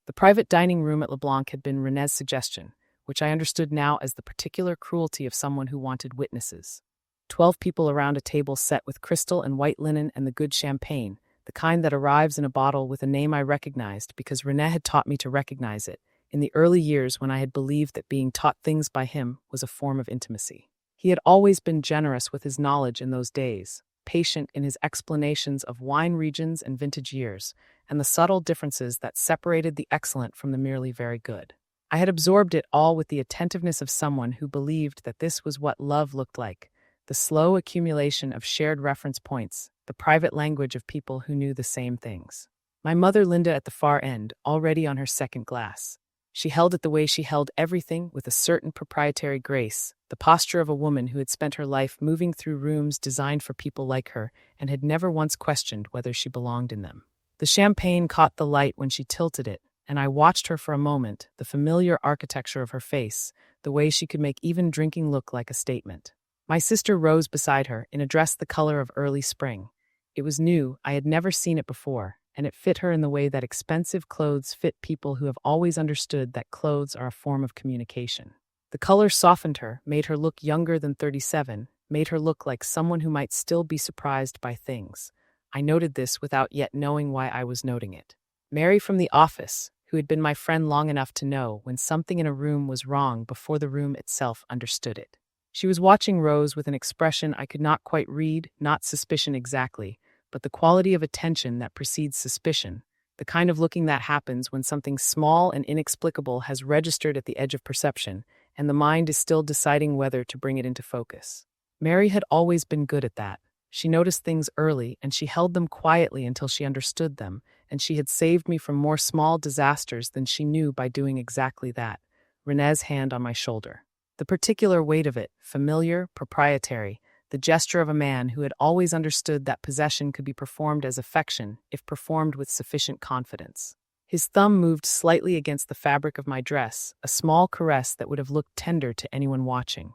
The private dining room at LeBlanc had been Rene's suggestion, which I understood now as the particular cruelty of someone who wanted witnesses. 12 people around a table set with crystal and white linen and the good champagne, the kind that arrives in a bottle with a name I recognized because Rene had taught me to recognize it, in the early years when I had believed that being taught things by him was a form of intimacy. He had always been generous with his knowledge in those days, patient in his explanations of wine regions and vintage years, and the subtle differences that separated the excellent from the merely very good. I had absorbed it all with the attentiveness of someone who believed that this was what love looked like, the slow accumulation of shared reference points, the private language of people who knew the same things. My mother Linda at the far end, already on her second glass. She held it the way she held everything, with a certain proprietary grace, the posture of a woman who had spent her life moving through rooms designed for people like her and had never once questioned whether she belonged in them. The champagne caught the light when she tilted it, and I watched her for a moment, the familiar architecture of her face, the way she could make even drinking look like a statement. My sister rose beside her in a dress the color of early spring. It was new, I had never seen it before, and it fit her in the way that expensive clothes fit people who have always understood that clothes are a form of communication. The color softened her, made her look younger than 37, made her look like someone who might still be surprised by things. I noted this without yet knowing why I was noting it. Mary from the office, who had been my friend long enough to know when something in a room was wrong before the room itself understood it. She was watching Rose with an expression I could not quite read, not suspicion exactly, but the quality of attention that precedes suspicion, the kind of looking that happens when something small and inexplicable has registered at the edge of perception, and the mind is still deciding whether to bring it into focus. Mary had always been good at that. She noticed things early, and she held them quietly until she understood them, and she had saved me from more small disasters than she knew by doing exactly that. Rene's hand on my shoulder. The particular weight of it, familiar, proprietary, the gesture of a man who had always understood that possession could be performed as affection if performed with sufficient confidence. His thumb moved slightly against the fabric of my dress, a small caress that would have looked tender to anyone watching.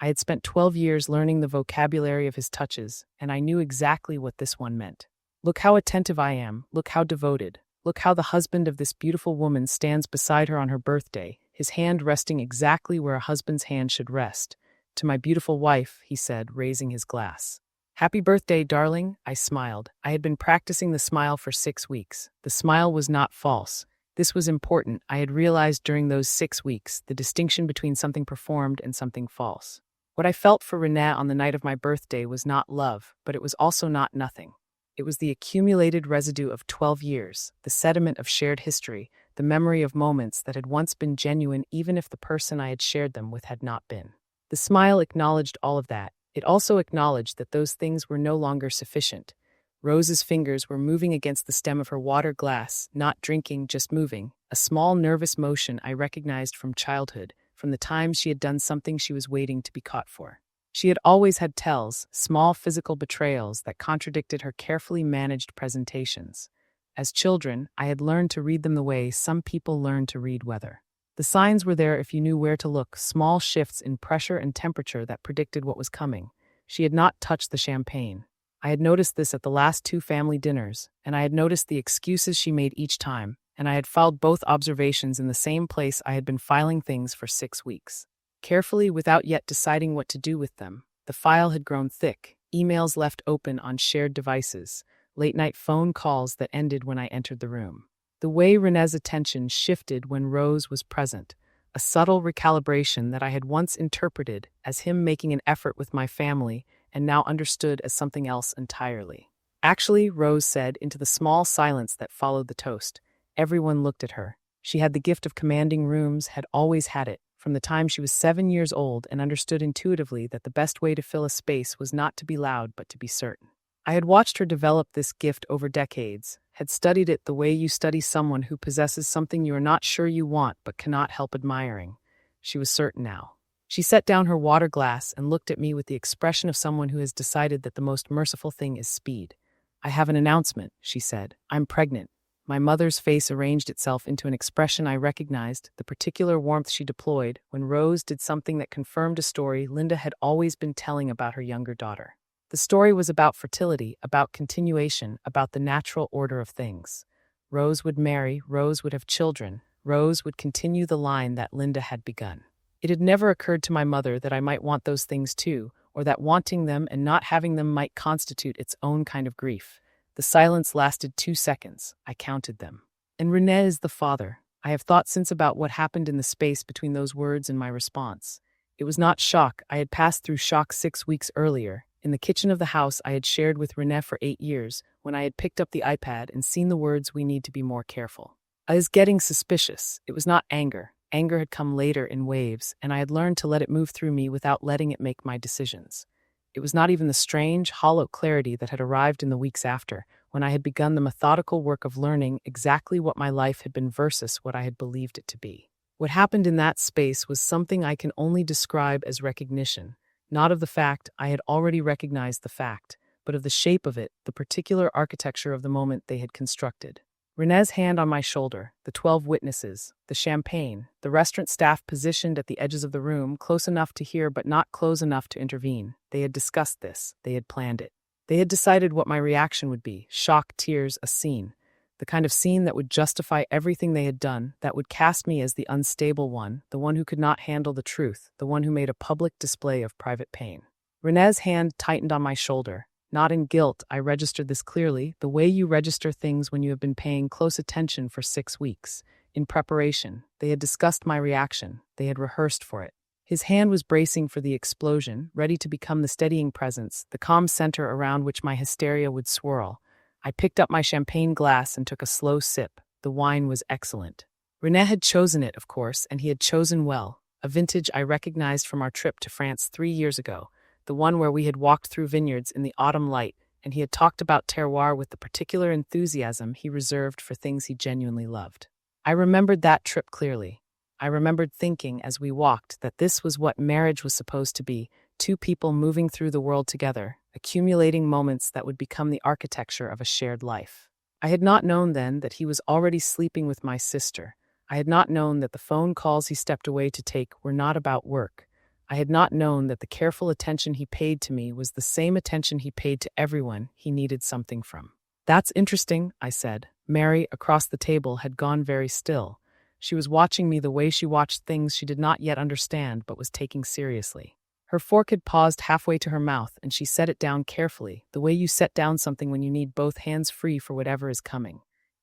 I had spent 12 years learning the vocabulary of his touches, and I knew exactly what this one meant. Look how attentive I am, look how devoted, look how the husband of this beautiful woman stands beside her on her birthday, his hand resting exactly where a husband's hand should rest. To my beautiful wife, he said, raising his glass. Happy birthday, darling, I smiled. I had been practicing the smile for 6 weeks. The smile was not false. This was important. I had realized during those 6 weeks the distinction between something performed and something false. What I felt for Rene on the night of my birthday was not love, but it was also not nothing. It was the accumulated residue of 12 years, the sediment of shared history, the memory of moments that had once been genuine even if the person I had shared them with had not been. The smile acknowledged all of that. It also acknowledged that those things were no longer sufficient. Rose's fingers were moving against the stem of her water glass, not drinking, just moving, a small nervous motion I recognized from childhood, from the time she had done something she was waiting to be caught for. She had always had tells, small physical betrayals that contradicted her carefully managed presentations. As children, I had learned to read them the way some people learn to read weather. The signs were there if you knew where to look, small shifts in pressure and temperature that predicted what was coming. She had not touched the champagne. I had noticed this at the last 2 family dinners, and I had noticed the excuses she made each time, and I had filed both observations in the same place I had been filing things for 6 weeks. Carefully, without yet deciding what to do with them, the file had grown thick, emails left open on shared devices, late-night phone calls that ended when I entered the room. The way Rene's attention shifted when Rose was present, a subtle recalibration that I had once interpreted as him making an effort with my family and now understood as something else entirely. Actually, Rose said, into the small silence that followed the toast. Everyone looked at her. She had the gift of commanding rooms, had always had it, from the time she was 7 years old, and understood intuitively that the best way to fill a space was not to be loud but to be certain. I had watched her develop this gift over decades, had studied it the way you study someone who possesses something you are not sure you want but cannot help admiring. She was certain now. She set down her water glass and looked at me with the expression of someone who has decided that the most merciful thing is speed. I have an announcement, she said. I'm pregnant. My mother's face arranged itself into an expression I recognized, the particular warmth she deployed when Rose did something that confirmed a story Linda had always been telling about her younger daughter. The story was about fertility, about continuation, about the natural order of things. Rose would marry, Rose would have children, Rose would continue the line that Linda had begun. It had never occurred to my mother that I might want those things too, or that wanting them and not having them might constitute its own kind of grief. The silence lasted 2 seconds. I counted them. And Rene is the father. I have thought since about what happened in the space between those words and my response. It was not shock. I had passed through shock 6 weeks earlier, in the kitchen of the house I had shared with Rene for 8 years, when I had picked up the iPad and seen the words "we need to be more careful." I was getting suspicious. It was not anger. Anger had come later in waves, and I had learned to let it move through me without letting it make my decisions. It was not even the strange, hollow clarity that had arrived in the weeks after, when I had begun the methodical work of learning exactly what my life had been versus what I had believed it to be. What happened in that space was something I can only describe as recognition, not of the fact I had already recognized the fact, but of the shape of it, the particular architecture of the moment they had constructed. Rene's hand on my shoulder, the 12 witnesses, the champagne, the restaurant staff positioned at the edges of the room, close enough to hear but not close enough to intervene. They had discussed this. They had planned it. They had decided what my reaction would be: shock, tears, a scene. The kind of scene that would justify everything they had done, that would cast me as the unstable one, the one who could not handle the truth, the one who made a public display of private pain. Rene's hand tightened on my shoulder. Not in guilt, I registered this clearly, the way you register things when you have been paying close attention for 6 weeks. In preparation, they had discussed my reaction. They had rehearsed for it. His hand was bracing for the explosion, ready to become the steadying presence, the calm center around which my hysteria would swirl. I picked up my champagne glass and took a slow sip. The wine was excellent. Rene had chosen it, of course, and he had chosen well. A vintage I recognized from our trip to France 3 years ago. The one where we had walked through vineyards in the autumn light, and he had talked about terroir with the particular enthusiasm he reserved for things he genuinely loved. I remembered that trip clearly. I remembered thinking as we walked that this was what marriage was supposed to be: 2 people moving through the world together, accumulating moments that would become the architecture of a shared life. I had not known then that he was already sleeping with my sister. I had not known that the phone calls he stepped away to take were not about work. I had not known that the careful attention he paid to me was the same attention he paid to everyone he needed something from. "That's interesting," I said. Mary, across the table, had gone very still. She was watching me the way she watched things she did not yet understand but was taking seriously. Her fork had paused halfway to her mouth, and she set it down carefully, the way you set down something when you need both hands free for whatever is coming.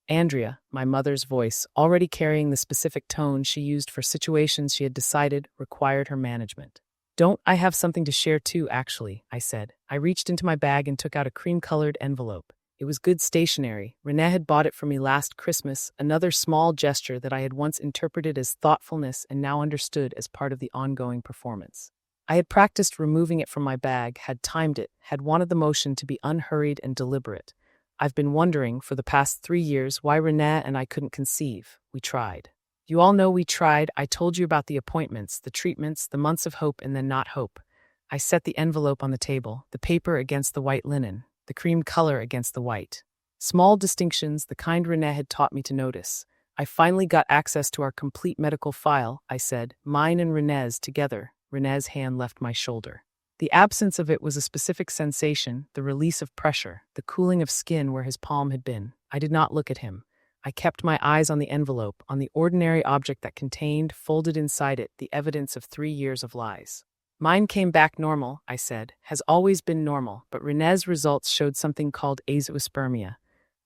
Andrea, my mother's voice, already carrying the specific tone she used for situations she had decided required her management. "Don't I have something to share too, actually," I said. I reached into my bag and took out a cream-colored envelope. It was good stationery. Rene had bought it for me last Christmas, another small gesture that I had once interpreted as thoughtfulness and now understood as part of the ongoing performance. I had practiced removing it from my bag, had timed it, had wanted the motion to be unhurried and deliberate. I've been wondering, for the past 3 years, why Rene and I couldn't conceive. We tried. You all know we tried. I told you about the appointments, the treatments, the months of hope and then not hope. I set the envelope on the table, the paper against the white linen, the cream color against the white. Small distinctions, the kind Rene had taught me to notice. I finally got access to our complete medical file, I said, mine and Rene's together. Rene's hand left my shoulder. The absence of it was a specific sensation, the release of pressure, the cooling of skin where his palm had been. I did not look at him. I kept my eyes on the envelope, on the ordinary object that contained, folded inside it, the evidence of 3 years of lies. "Mine came back normal," I said, "has always been normal, but Rene's results showed something called azoospermia."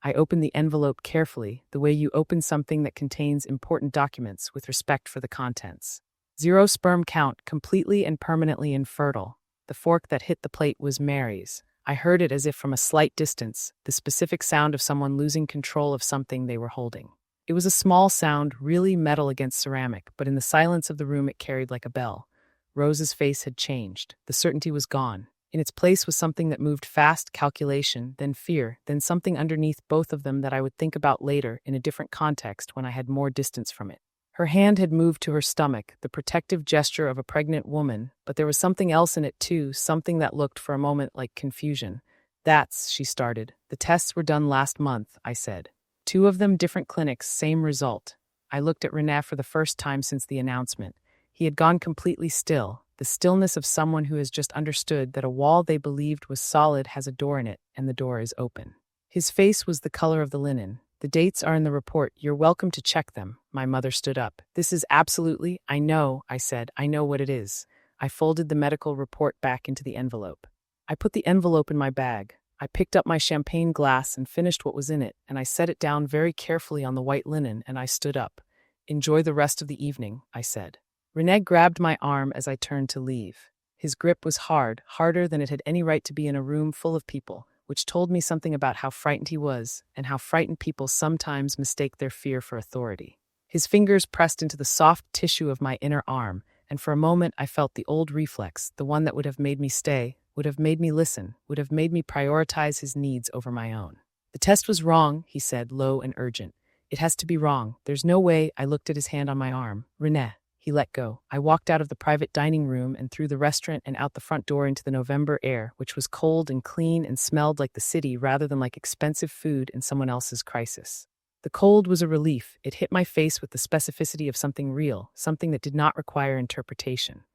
I opened the envelope carefully, the way you open something that contains important documents with respect for the contents. 0 sperm count, completely and permanently infertile. The fork that hit the plate was Mary's. I heard it as if from a slight distance, the specific sound of someone losing control of something they were holding. It was a small sound, really metal against ceramic, but in the silence of the room it carried like a bell. Rose's face had changed. The certainty was gone. In its place was something that moved fast: calculation, then fear, then something underneath both of them that I would think about later in a different context when I had more distance from it. Her hand had moved to her stomach, the protective gesture of a pregnant woman, but there was something else in it too, something that looked for a moment like confusion. "That's," she started. "The tests were done last month," I said. 2 of them, different clinics, same result. I looked at Rene for the first time since the announcement. He had gone completely still, the stillness of someone who has just understood that a wall they believed was solid has a door in it, and the door is open. His face was the color of the linen, The dates are in the report. You're welcome to check them. My mother stood up. This is absolutely, I know, I said. I know what it is. I folded the medical report back into the envelope. I put the envelope in my bag. I picked up my champagne glass and finished what was in it, and I set it down very carefully on the white linen, and I stood up. Enjoy the rest of the evening, I said. Rene grabbed my arm as I turned to leave. His grip was hard, harder than it had any right to be in a room full of people, which told me something about how frightened he was, and how frightened people sometimes mistake their fear for authority. His fingers pressed into the soft tissue of my inner arm, and for a moment I felt the old reflex, the one that would have made me stay, would have made me listen, would have made me prioritize his needs over my own. The test was wrong, he said, low and urgent. It has to be wrong. There's no way. I looked at his hand on my arm. Rene. He let go. I walked out of the private dining room and through the restaurant and out the front door into the November air, which was cold and clean and smelled like the city rather than like expensive food in someone else's crisis. The cold was a relief. It hit my face with the specificity of something real, something that did not require interpretation.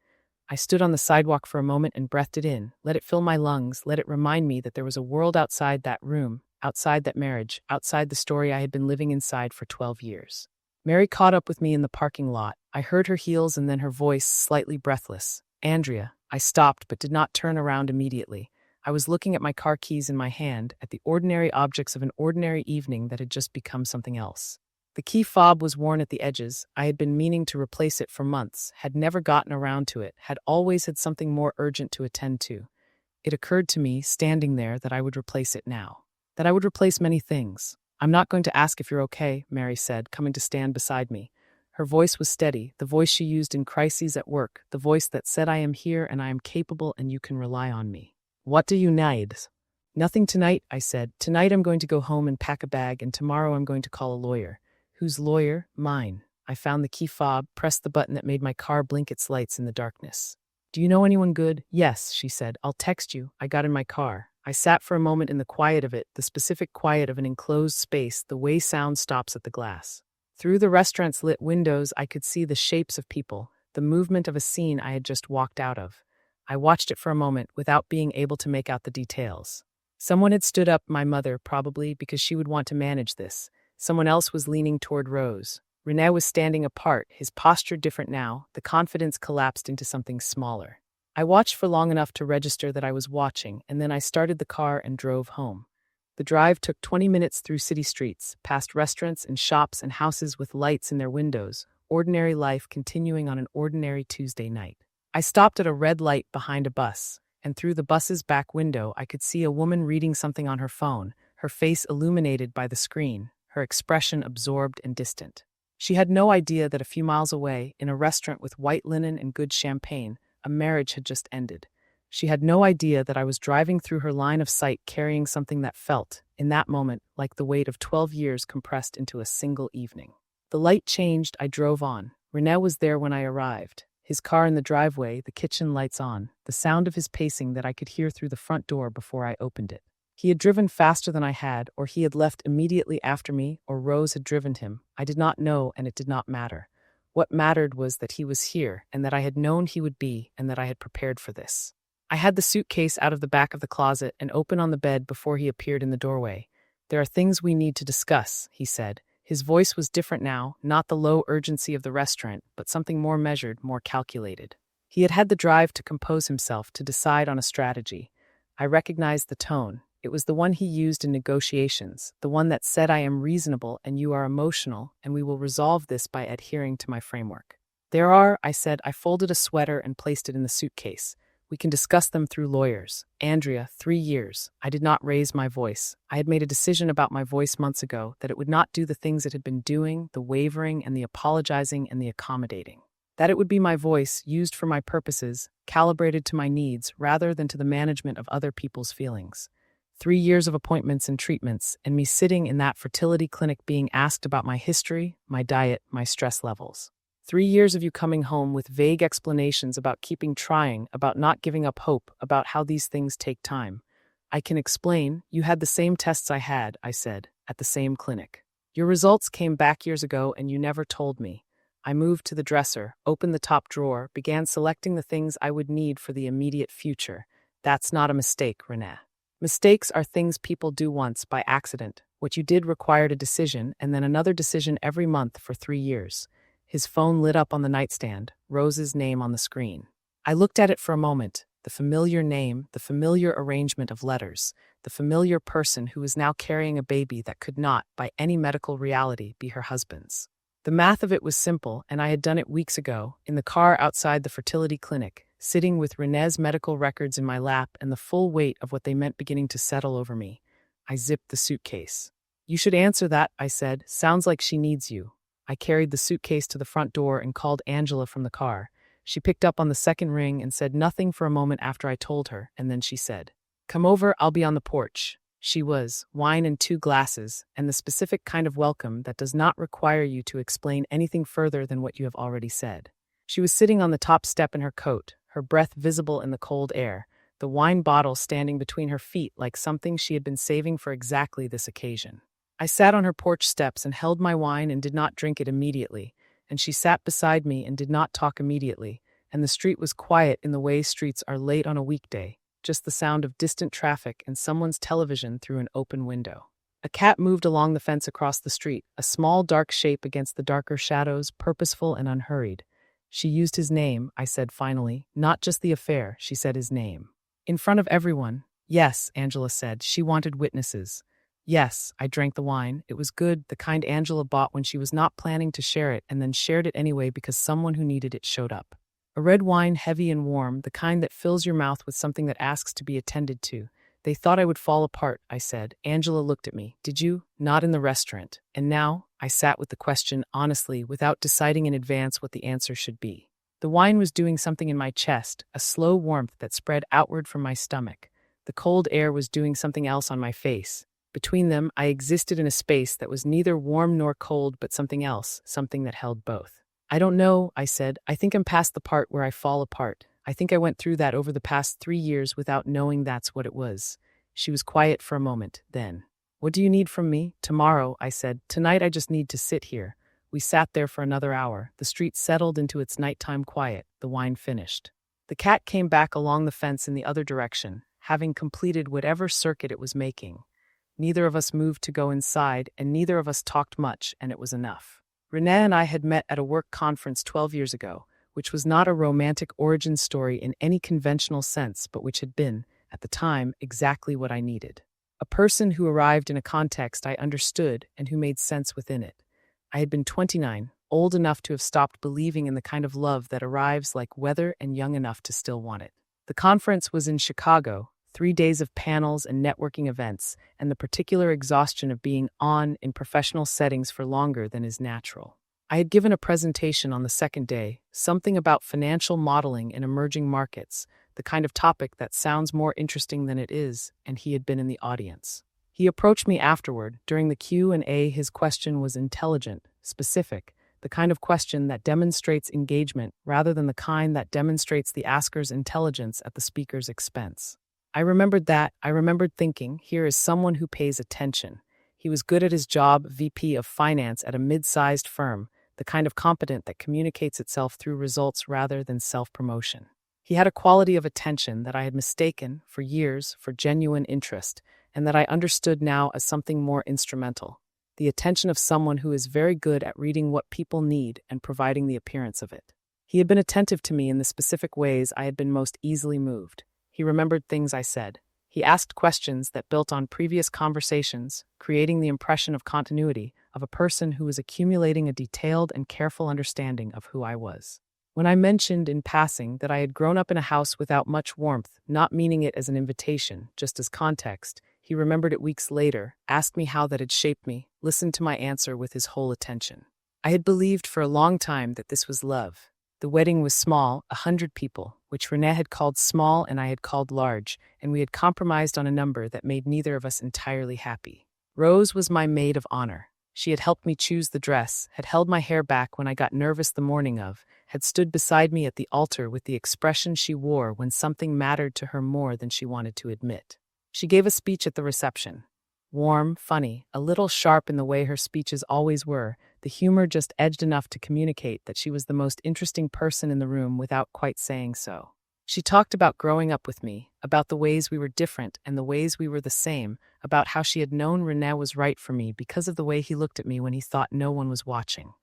I stood on the sidewalk for a moment and breathed it in, let it fill my lungs, let it remind me that there was a world outside that room, outside that marriage, outside the story I had been living inside for 12 years. Mary caught up with me in the parking lot. I heard her heels and then her voice, slightly breathless. Andrea. I stopped but did not turn around immediately. I was looking at my car keys in my hand, at the ordinary objects of an ordinary evening that had just become something else. The key fob was worn at the edges. I had been meaning to replace it for months, had never gotten around to it, had always had something more urgent to attend to. It occurred to me, standing there, that I would replace it now. That I would replace many things. I'm not going to ask if you're okay, Mary said, coming to stand beside me. Her voice was steady, the voice she used in crises at work, the voice that said I am here and I am capable and you can rely on me. What do you need? Nothing tonight, I said. Tonight I'm going to go home and pack a bag, and tomorrow I'm going to call a lawyer. Whose lawyer? Mine. I found the key fob, pressed the button that made my car blink its lights in the darkness. Do you know anyone good? Yes, she said. I'll text you. I got in my car. I sat for a moment in the quiet of it, the specific quiet of an enclosed space, the way sound stops at the glass. Through the restaurant's lit windows, I could see the shapes of people, the movement of a scene I had just walked out of. I watched it for a moment without being able to make out the details. Someone had stood up, my mother, probably because she would want to manage this. Someone else was leaning toward Rose. Rene was standing apart, his posture different now, the confidence collapsed into something smaller. I watched for long enough to register that I was watching, and then I started the car and drove home. The drive took 20 minutes through city streets, past restaurants and shops and houses with lights in their windows, ordinary life continuing on an ordinary Tuesday night. I stopped at a red light behind a bus, and through the bus's back window I could see a woman reading something on her phone, her face illuminated by the screen, her expression absorbed and distant. She had no idea that a few miles away, in a restaurant with white linen and good champagne, a marriage had just ended. She had no idea that I was driving through her line of sight carrying something that felt, in that moment, like the weight of 12 years compressed into a single evening. The light changed, I drove on. Rene was there when I arrived. His car in the driveway, the kitchen lights on, the sound of his pacing that I could hear through the front door before I opened it. He had driven faster than I had, or he had left immediately after me, or Rose had driven him. I did not know, and it did not matter. What mattered was that he was here, and that I had known he would be, and that I had prepared for this. I had the suitcase out of the back of the closet and open on the bed before he appeared in the doorway. There are things we need to discuss, he said. His voice was different now, not the low urgency of the restaurant, but something more measured, more calculated. He had had the drive to compose himself, to decide on a strategy. I recognized the tone. It was the one he used in negotiations, the one that said I am reasonable and you are emotional, and we will resolve this by adhering to my framework. There are, I said. I folded a sweater and placed it in the suitcase. We can discuss them through lawyers. Andrea, 3 years. I did not raise my voice. I had made a decision about my voice months ago, that it would not do the things it had been doing, the wavering and the apologizing and the accommodating. That it would be my voice, used for my purposes, calibrated to my needs, rather than to the management of other people's feelings. 3 years of appointments and treatments, and me sitting in that fertility clinic being asked about my history, my diet, my stress levels. 3 years of you coming home with vague explanations about keeping trying, about not giving up hope, about how these things take time. I can explain. You had the same tests I had, I said, at the same clinic. Your results came back years ago and you never told me. I moved to the dresser, opened the top drawer, began selecting the things I would need for the immediate future. That's not a mistake, Rene. Mistakes are things people do once by accident. What you did required a decision and then another decision every month for 3 years. His phone lit up on the nightstand, Rose's name on the screen. I looked at it for a moment, the familiar name, the familiar arrangement of letters, the familiar person who was now carrying a baby that could not, by any medical reality, be her husband's. The math of it was simple, and I had done it weeks ago, in the car outside the fertility clinic, sitting with Rene's medical records in my lap and the full weight of what they meant beginning to settle over me. I zipped the suitcase. "You should answer that," I said. "Sounds like she needs you." I carried the suitcase to the front door and called Angela from the car. She picked up on the second ring and said nothing for a moment after I told her, and then she said, "Come over, I'll be on the porch." She was, wine and 2 glasses, and the specific kind of welcome that does not require you to explain anything further than what you have already said. She was sitting on the top step in her coat, her breath visible in the cold air, the wine bottle standing between her feet like something she had been saving for exactly this occasion. I sat on her porch steps and held my wine and did not drink it immediately, and she sat beside me and did not talk immediately, and the street was quiet in the way streets are late on a weekday, just the sound of distant traffic and someone's television through an open window. A cat moved along the fence across the street, a small dark shape against the darker shadows, purposeful and unhurried. She used his name, I said finally, not just the affair, she said his name. In front of everyone. Yes, Angela said, she wanted witnesses. Yes, I drank the wine. It was good, the kind Angela bought when she was not planning to share it and then shared it anyway because someone who needed it showed up. A red wine, heavy and warm, the kind that fills your mouth with something that asks to be attended to. They thought I would fall apart, I said. Angela looked at me. Did you? Not in the restaurant. And now? I sat with the question, honestly, without deciding in advance what the answer should be. The wine was doing something in my chest, a slow warmth that spread outward from my stomach. The cold air was doing something else on my face. Between them, I existed in a space that was neither warm nor cold, but something else, something that held both. I don't know, I said. I think I'm past the part where I fall apart. I think I went through that over the past 3 years without knowing that's what it was. She was quiet for a moment, then. What do you need from me? Tomorrow, I said. Tonight I just need to sit here. We sat there for another hour. The street settled into its nighttime quiet. The wine finished. The cat came back along the fence in the other direction, having completed whatever circuit it was making. Neither of us moved to go inside, and neither of us talked much, and it was enough. Rene and I had met at a work conference 12 years ago, which was not a romantic origin story in any conventional sense, but which had been, at the time, exactly what I needed. A person who arrived in a context I understood and who made sense within it. I had been 29, old enough to have stopped believing in the kind of love that arrives like weather and young enough to still want it. The conference was in Chicago, 3 days of panels and networking events, and the particular exhaustion of being on in professional settings for longer than is natural. I had given a presentation on the second day, something about financial modeling in emerging markets, the kind of topic that sounds more interesting than it is, and he had been in the audience. He approached me afterward. During the Q&A, his question was intelligent, specific, the kind of question that demonstrates engagement rather than the kind that demonstrates the asker's intelligence at the speaker's expense. I remembered that. I remembered thinking, here is someone who pays attention. He was good at his job, VP of finance at a mid-sized firm, the kind of competent that communicates itself through results rather than self-promotion. He had a quality of attention that I had mistaken for years for genuine interest, and that I understood now as something more instrumental. The attention of someone who is very good at reading what people need and providing the appearance of it. He had been attentive to me in the specific ways I had been most easily moved. He remembered things I said. He asked questions that built on previous conversations, creating the impression of continuity of a person who was accumulating a detailed and careful understanding of who I was. When I mentioned in passing that I had grown up in a house without much warmth, not meaning it as an invitation, just as context, he remembered it weeks later, asked me how that had shaped me, listened to my answer with his whole attention. I had believed for a long time that this was love. The wedding was small, 100 people, which Rene had called small and I had called large, and we had compromised on a number that made neither of us entirely happy. Rose was my maid of honor. She had helped me choose the dress, had held my hair back when I got nervous the morning of, had stood beside me at the altar with the expression she wore when something mattered to her more than she wanted to admit. She gave a speech at the reception. Warm, funny, a little sharp in the way her speeches always were, the humor just edged enough to communicate that she was the most interesting person in the room without quite saying so. She talked about growing up with me, about the ways we were different and the ways we were the same, about how she had known Rene was right for me because of the way he looked at me when he thought no one was watching.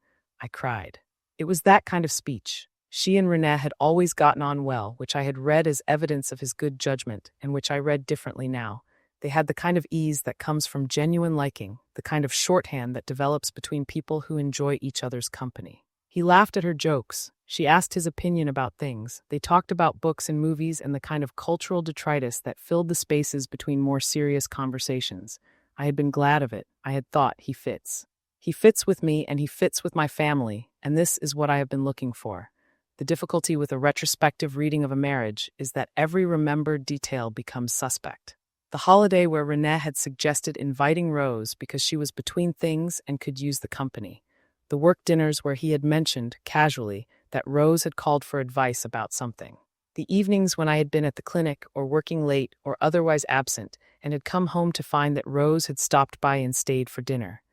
I cried. It was that kind of speech. She and Rene had always gotten on well, which I had read as evidence of his good judgment, and which I read differently now. They had the kind of ease that comes from genuine liking, the kind of shorthand that develops between people who enjoy each other's company. He laughed at her jokes. She asked his opinion about things. They talked about books and movies and the kind of cultural detritus that filled the spaces between more serious conversations. I had been glad of it. I had thought, he fits. He fits with me and he fits with my family, and this is what I have been looking for. The difficulty with a retrospective reading of a marriage is that every remembered detail becomes suspect. The holiday where Rene had suggested inviting Rose because she was between things and could use the company. The work dinners where he had mentioned, casually, that Rose had called for advice about something. The evenings when I had been at the clinic or working late or otherwise absent and had come home to find that Rose had stopped by and stayed for dinner.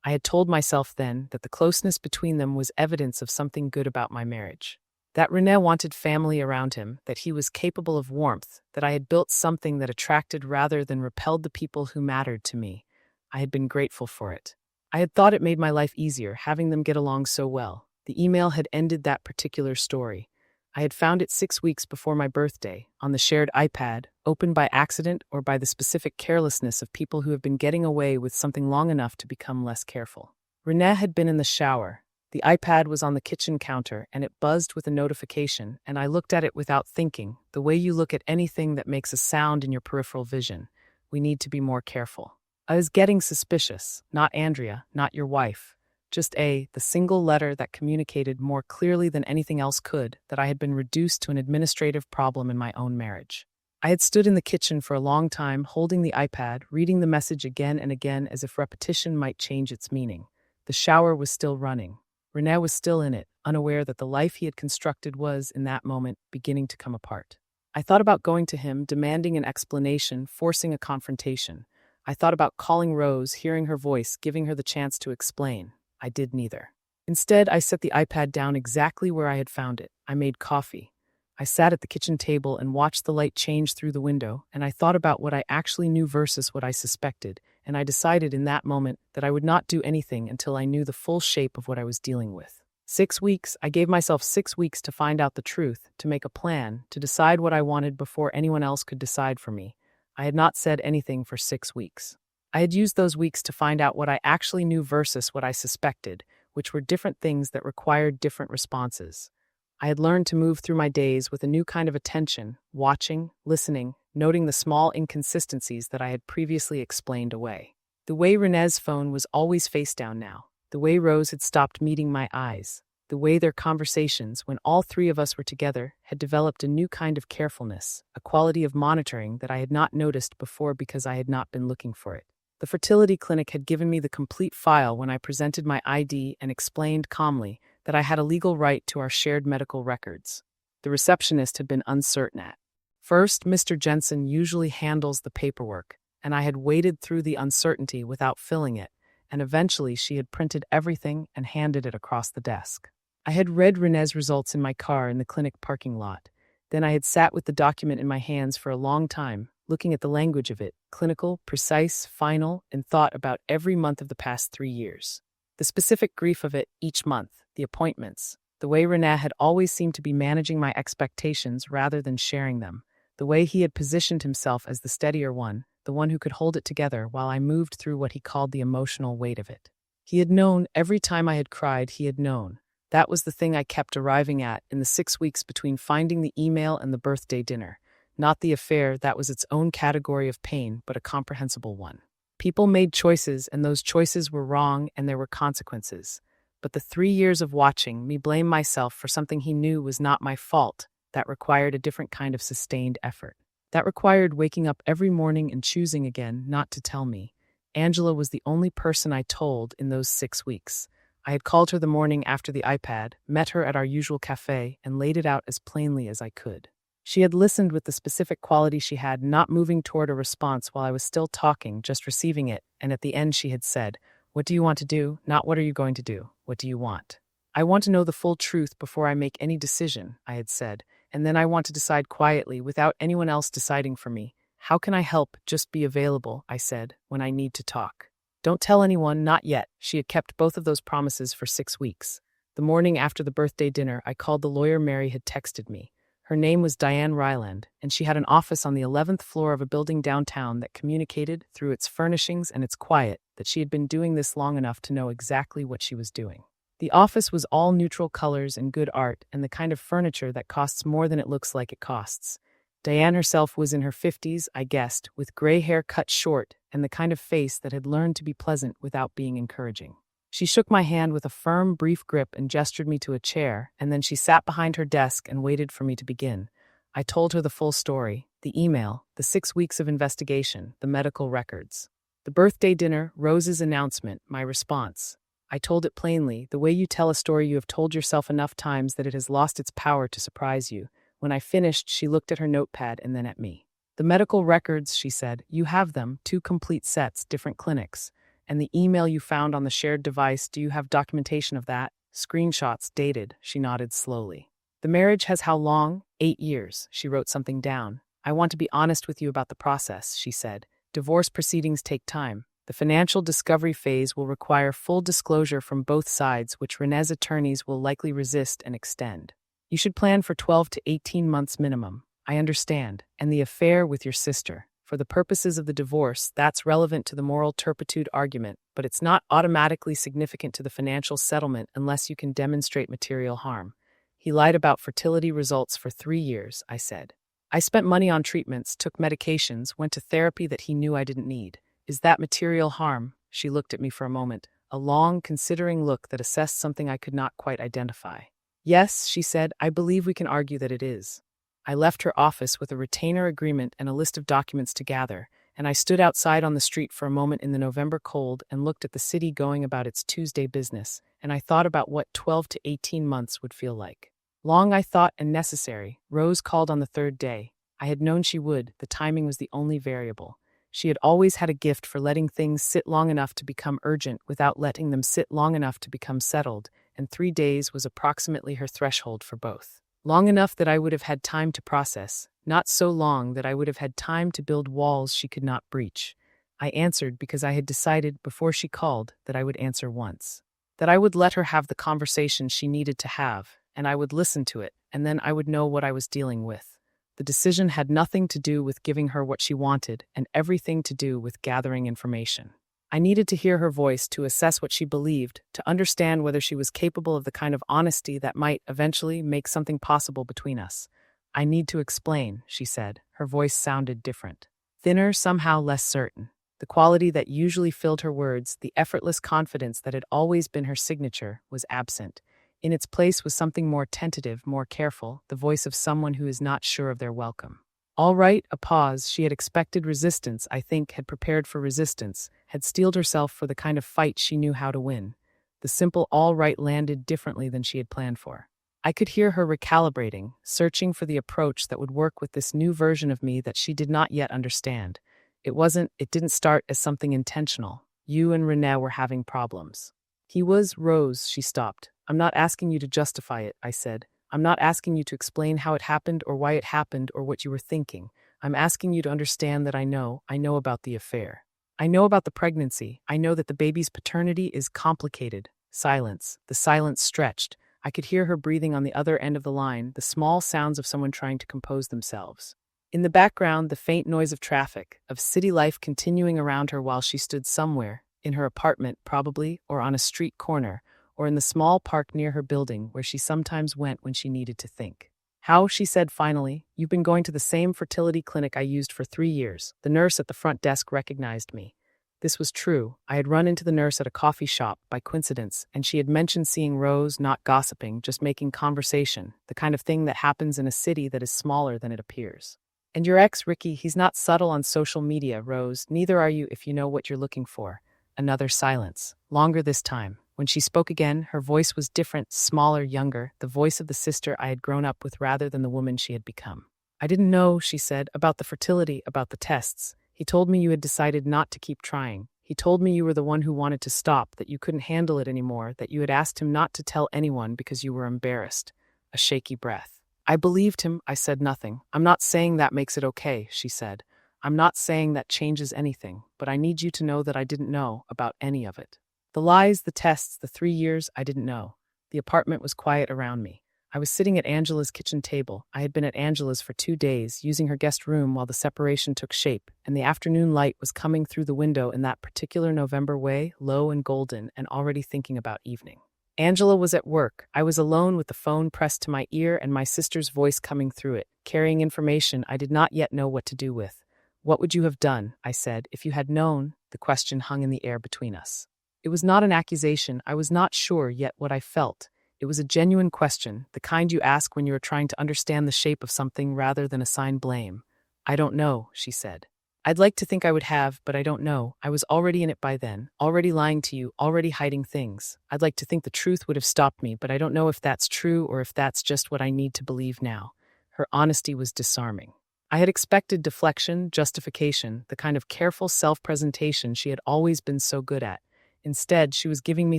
I had told myself then that the closeness between them was evidence of something good about my marriage. That Rene wanted family around him, that he was capable of warmth, that I had built something that attracted rather than repelled the people who mattered to me. I had been grateful for it. I had thought it made my life easier, having them get along so well. The email had ended that particular story. I had found it 6 weeks before my birthday, on the shared iPad, opened by accident or by the specific carelessness of people who have been getting away with something long enough to become less careful. Rene had been in the shower. The iPad was on the kitchen counter, and it buzzed with a notification, and I looked at it without thinking, the way you look at anything that makes a sound in your peripheral vision. We need to be more careful. I was getting suspicious. Not Andrea, not your wife. Just the single letter that communicated more clearly than anything else could that I had been reduced to an administrative problem in my own marriage. I had stood in the kitchen for a long time, holding the iPad, reading the message again and again as if repetition might change its meaning. The shower was still running. Rene was still in it, unaware that the life he had constructed was, in that moment, beginning to come apart. I thought about going to him, demanding an explanation, forcing a confrontation. I thought about calling Rose, hearing her voice, giving her the chance to explain. I did neither. Instead, I set the iPad down exactly where I had found it. I made coffee. I sat at the kitchen table and watched the light change through the window, and I thought about what I actually knew versus what I suspected, and I decided in that moment that I would not do anything until I knew the full shape of what I was dealing with. 6 weeks, I gave myself 6 weeks to find out the truth, to make a plan, to decide what I wanted before anyone else could decide for me. I had not said anything for 6 weeks. I had used those weeks to find out what I actually knew versus what I suspected, which were different things that required different responses. I had learned to move through my days with a new kind of attention, watching, listening, noting the small inconsistencies that I had previously explained away. The way Rene's phone was always face down now, the way Rose had stopped meeting my eyes, the way their conversations, when all three of us were together, had developed a new kind of carefulness, a quality of monitoring that I had not noticed before because I had not been looking for it. The fertility clinic had given me the complete file when I presented my ID and explained calmly that I had a legal right to our shared medical records. The receptionist had been uncertain at first. Mr. Jensen usually handles the paperwork, and I had waded through the uncertainty without filling it, and eventually she had printed everything and handed it across the desk. I had read Rene's results in my car in the clinic parking lot. Then I had sat with the document in my hands for a long time, looking at the language of it, clinical, precise, final, and thought about every month of the past 3 years. The specific grief of it each month, the appointments, the way Rene had always seemed to be managing my expectations rather than sharing them, the way he had positioned himself as the steadier one, the one who could hold it together while I moved through what he called the emotional weight of it. He had known every time I had cried, he had known. That was the thing I kept arriving at in the 6 weeks between finding the email and the birthday dinner. Not the affair that was its own category of pain, but a comprehensible one. People made choices, and those choices were wrong, and there were consequences. But the 3 years of watching me blame myself for something he knew was not my fault, that required a different kind of sustained effort. That required waking up every morning and choosing again not to tell me. Angela was the only person I told in those 6 weeks. I had called her the morning after the iPad, met her at our usual cafe, and laid it out as plainly as I could. She had listened with the specific quality she had, not moving toward a response while I was still talking, just receiving it, and at the end she had said, "What do you want to do? Not what are you going to do? What do you want?" "I want to know the full truth before I make any decision," I had said, and then I want to decide quietly without anyone else deciding for me. How can I help? Just be available, I said, when I need to talk. Don't tell anyone, not yet. She had kept both of those promises for 6 weeks. The morning after the birthday dinner, I called the lawyer Mary had texted me. Her name was Diane Ryland, and she had an office on the 11th floor of a building downtown that communicated, through its furnishings and its quiet, that she had been doing this long enough to know exactly what she was doing. The office was all neutral colors and good art, and the kind of furniture that costs more than it looks like it costs. Diane herself was in her 50s, I guessed, with gray hair cut short and the kind of face that had learned to be pleasant without being encouraging. She shook my hand with a firm, brief grip and gestured me to a chair, and then she sat behind her desk and waited for me to begin. I told her the full story, the email, the 6 weeks of investigation, the medical records. The birthday dinner, Rose's announcement, my response. I told it plainly, the way you tell a story you have told yourself enough times that it has lost its power to surprise you. When I finished, she looked at her notepad and then at me. The medical records, she said, you have them, 2 complete sets, different clinics. And the email you found on the shared device, do you have documentation of that? Screenshots, dated, she nodded slowly. The marriage has how long? 8 years, she wrote something down. I want to be honest with you about the process, she said. Divorce proceedings take time. The financial discovery phase will require full disclosure from both sides, which Rene's attorneys will likely resist and extend. You should plan for 12 to 18 months minimum. I understand. And the affair with your sister. For the purposes of the divorce, that's relevant to the moral turpitude argument, but it's not automatically significant to the financial settlement unless you can demonstrate material harm. He lied about fertility results for 3 years, I said. I spent money on treatments, took medications, went to therapy that he knew I didn't need. Is that material harm? She looked at me for a moment, a long, considering look that assessed something I could not quite identify. Yes, she said, I believe we can argue that it is. I left her office with a retainer agreement and a list of documents to gather, and I stood outside on the street for a moment in the November cold and looked at the city going about its Tuesday business, and I thought about what 12 to 18 months would feel like. Long, I thought, and necessary. Rose called on the 3rd day. I had known she would, the timing was the only variable. She had always had a gift for letting things sit long enough to become urgent without letting them sit long enough to become settled, and 3 days was approximately her threshold for both. Long enough that I would have had time to process, not so long that I would have had time to build walls she could not breach. I answered because I had decided before she called that I would answer once. That I would let her have the conversation she needed to have, and I would listen to it, and then I would know what I was dealing with. The decision had nothing to do with giving her what she wanted and everything to do with gathering information. I needed to hear her voice to assess what she believed, to understand whether she was capable of the kind of honesty that might eventually make something possible between us. I need to explain, she said. Her voice sounded different. Thinner, somehow less certain. The quality that usually filled her words, the effortless confidence that had always been her signature, was absent. In its place was something more tentative, more careful, the voice of someone who is not sure of their welcome. All right, a pause. She had expected resistance, I think, had prepared for resistance, had steeled herself for the kind of fight she knew how to win. The simple all right landed differently than she had planned for. I could hear her recalibrating, searching for the approach that would work with this new version of me that she did not yet understand. It didn't start as something intentional. You and Rene were having problems. He was, Rose, she stopped. I'm not asking you to justify it, I said. I'm not asking you to explain how it happened or why it happened or what you were thinking. I'm asking you to understand that I know about the affair. I know about the pregnancy. I know that the baby's paternity is complicated. Silence. The silence stretched. I could hear her breathing on the other end of the line, the small sounds of someone trying to compose themselves. In the background, the faint noise of traffic, of city life continuing around her while she stood somewhere, in her apartment probably, or on a street corner, or in the small park near her building where she sometimes went when she needed to think. How, she said finally, you've been going to the same fertility clinic I used for 3 years. The nurse at the front desk recognized me. This was true. I had run into the nurse at a coffee shop by coincidence, and she had mentioned seeing Rose, not gossiping, just making conversation, the kind of thing that happens in a city that is smaller than it appears. And your ex, Ricky, he's not subtle on social media, Rose. Neither are you if you know what you're looking for. Another silence. Longer this time. When she spoke again, her voice was different, smaller, younger, the voice of the sister I had grown up with rather than the woman she had become. I didn't know, she said, about the fertility, about the tests. He told me you had decided not to keep trying. He told me you were the one who wanted to stop, that you couldn't handle it anymore, that you had asked him not to tell anyone because you were embarrassed. A shaky breath. I believed him. I said nothing. I'm not saying that makes it okay, she said. I'm not saying that changes anything, but I need you to know that I didn't know about any of it. The lies, the tests, the 3 years, I didn't know. The apartment was quiet around me. I was sitting at Angela's kitchen table. I had been at Angela's for 2 days, using her guest room while the separation took shape, and the afternoon light was coming through the window in that particular November way, low and golden, and already thinking about evening. Angela was at work. I was alone with the phone pressed to my ear and my sister's voice coming through it, carrying information I did not yet know what to do with. What would you have done, I said, if you had known? The question hung in the air between us. It was not an accusation. I was not sure yet what I felt. It was a genuine question, the kind you ask when you are trying to understand the shape of something rather than assign blame. I don't know, she said. I'd like to think I would have, but I don't know. I was already in it by then, already lying to you, already hiding things. I'd like to think the truth would have stopped me, but I don't know if that's true or if that's just what I need to believe now. Her honesty was disarming. I had expected deflection, justification, the kind of careful self-presentation she had always been so good at. Instead, she was giving me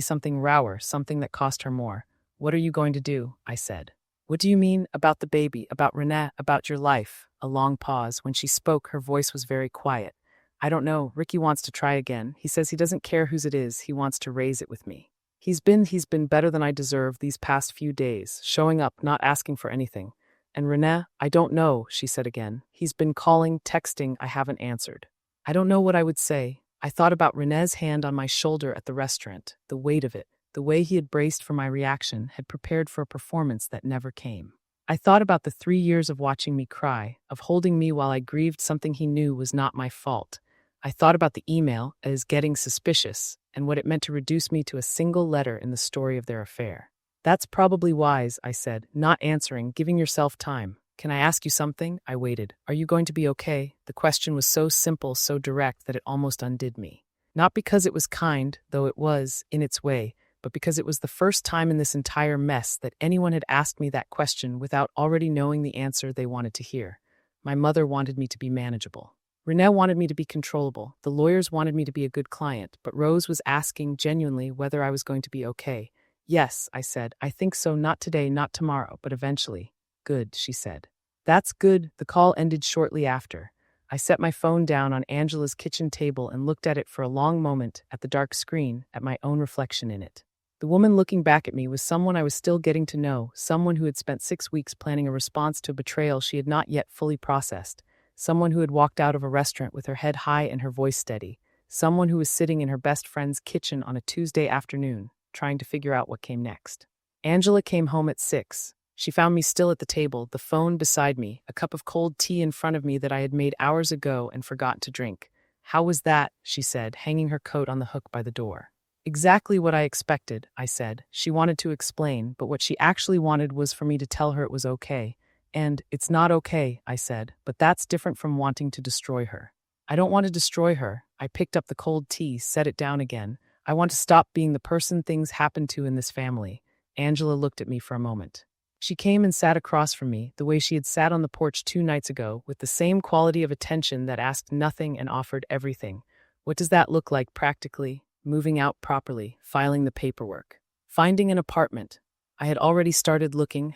something rawer, something that cost her more. What are you going to do? I said. What do you mean about the baby, about Rene, about your life? A long pause. When she spoke, her voice was very quiet. I don't know. Ricky wants to try again. He says he doesn't care whose it is. He wants to raise it with me. He's been better than I deserve these past few days, showing up, not asking for anything. And Rene, I don't know, she said again. He's been calling, texting, I haven't answered. I don't know what I would say. I thought about Rene's hand on my shoulder at the restaurant, the weight of it. The way he had braced for my reaction, had prepared for a performance that never came. I thought about the 3 years of watching me cry, of holding me while I grieved something he knew was not my fault. I thought about the email as getting suspicious, and what it meant to reduce me to a single letter in the story of their affair. That's probably wise, I said, not answering, giving yourself time. Can I ask you something? I waited. Are you going to be okay? The question was so simple, so direct, that it almost undid me. Not because it was kind, though it was, in its way, but because it was the first time in this entire mess that anyone had asked me that question without already knowing the answer they wanted to hear. My mother wanted me to be manageable. Rene wanted me to be controllable. The lawyers wanted me to be a good client, but Rose was asking genuinely whether I was going to be okay. Yes, I said. I think so, not today, not tomorrow, but eventually. Good, she said. That's good. The call ended shortly after. I set my phone down on Angela's kitchen table and looked at it for a long moment, at the dark screen, at my own reflection in it. The woman looking back at me was someone I was still getting to know, someone who had spent 6 weeks planning a response to a betrayal she had not yet fully processed, someone who had walked out of a restaurant with her head high and her voice steady, someone who was sitting in her best friend's kitchen on a Tuesday afternoon, trying to figure out what came next. Angela came home at 6. She found me still at the table, the phone beside me, a cup of cold tea in front of me that I had made hours ago and forgotten to drink. How was that? She said, hanging her coat on the hook by the door. Exactly what I expected, I said. She wanted to explain, but what she actually wanted was for me to tell her it was okay. And it's not okay, I said, but that's different from wanting to destroy her. I don't want to destroy her. I picked up the cold tea, set it down again. I want to stop being the person things happen to in this family. Angela looked at me for a moment. She came and sat across from me, the way she had sat on the porch 2 nights ago, with the same quality of attention that asked nothing and offered everything. What does that look like practically? Moving out properly, filing the paperwork, finding an apartment. I had already started looking,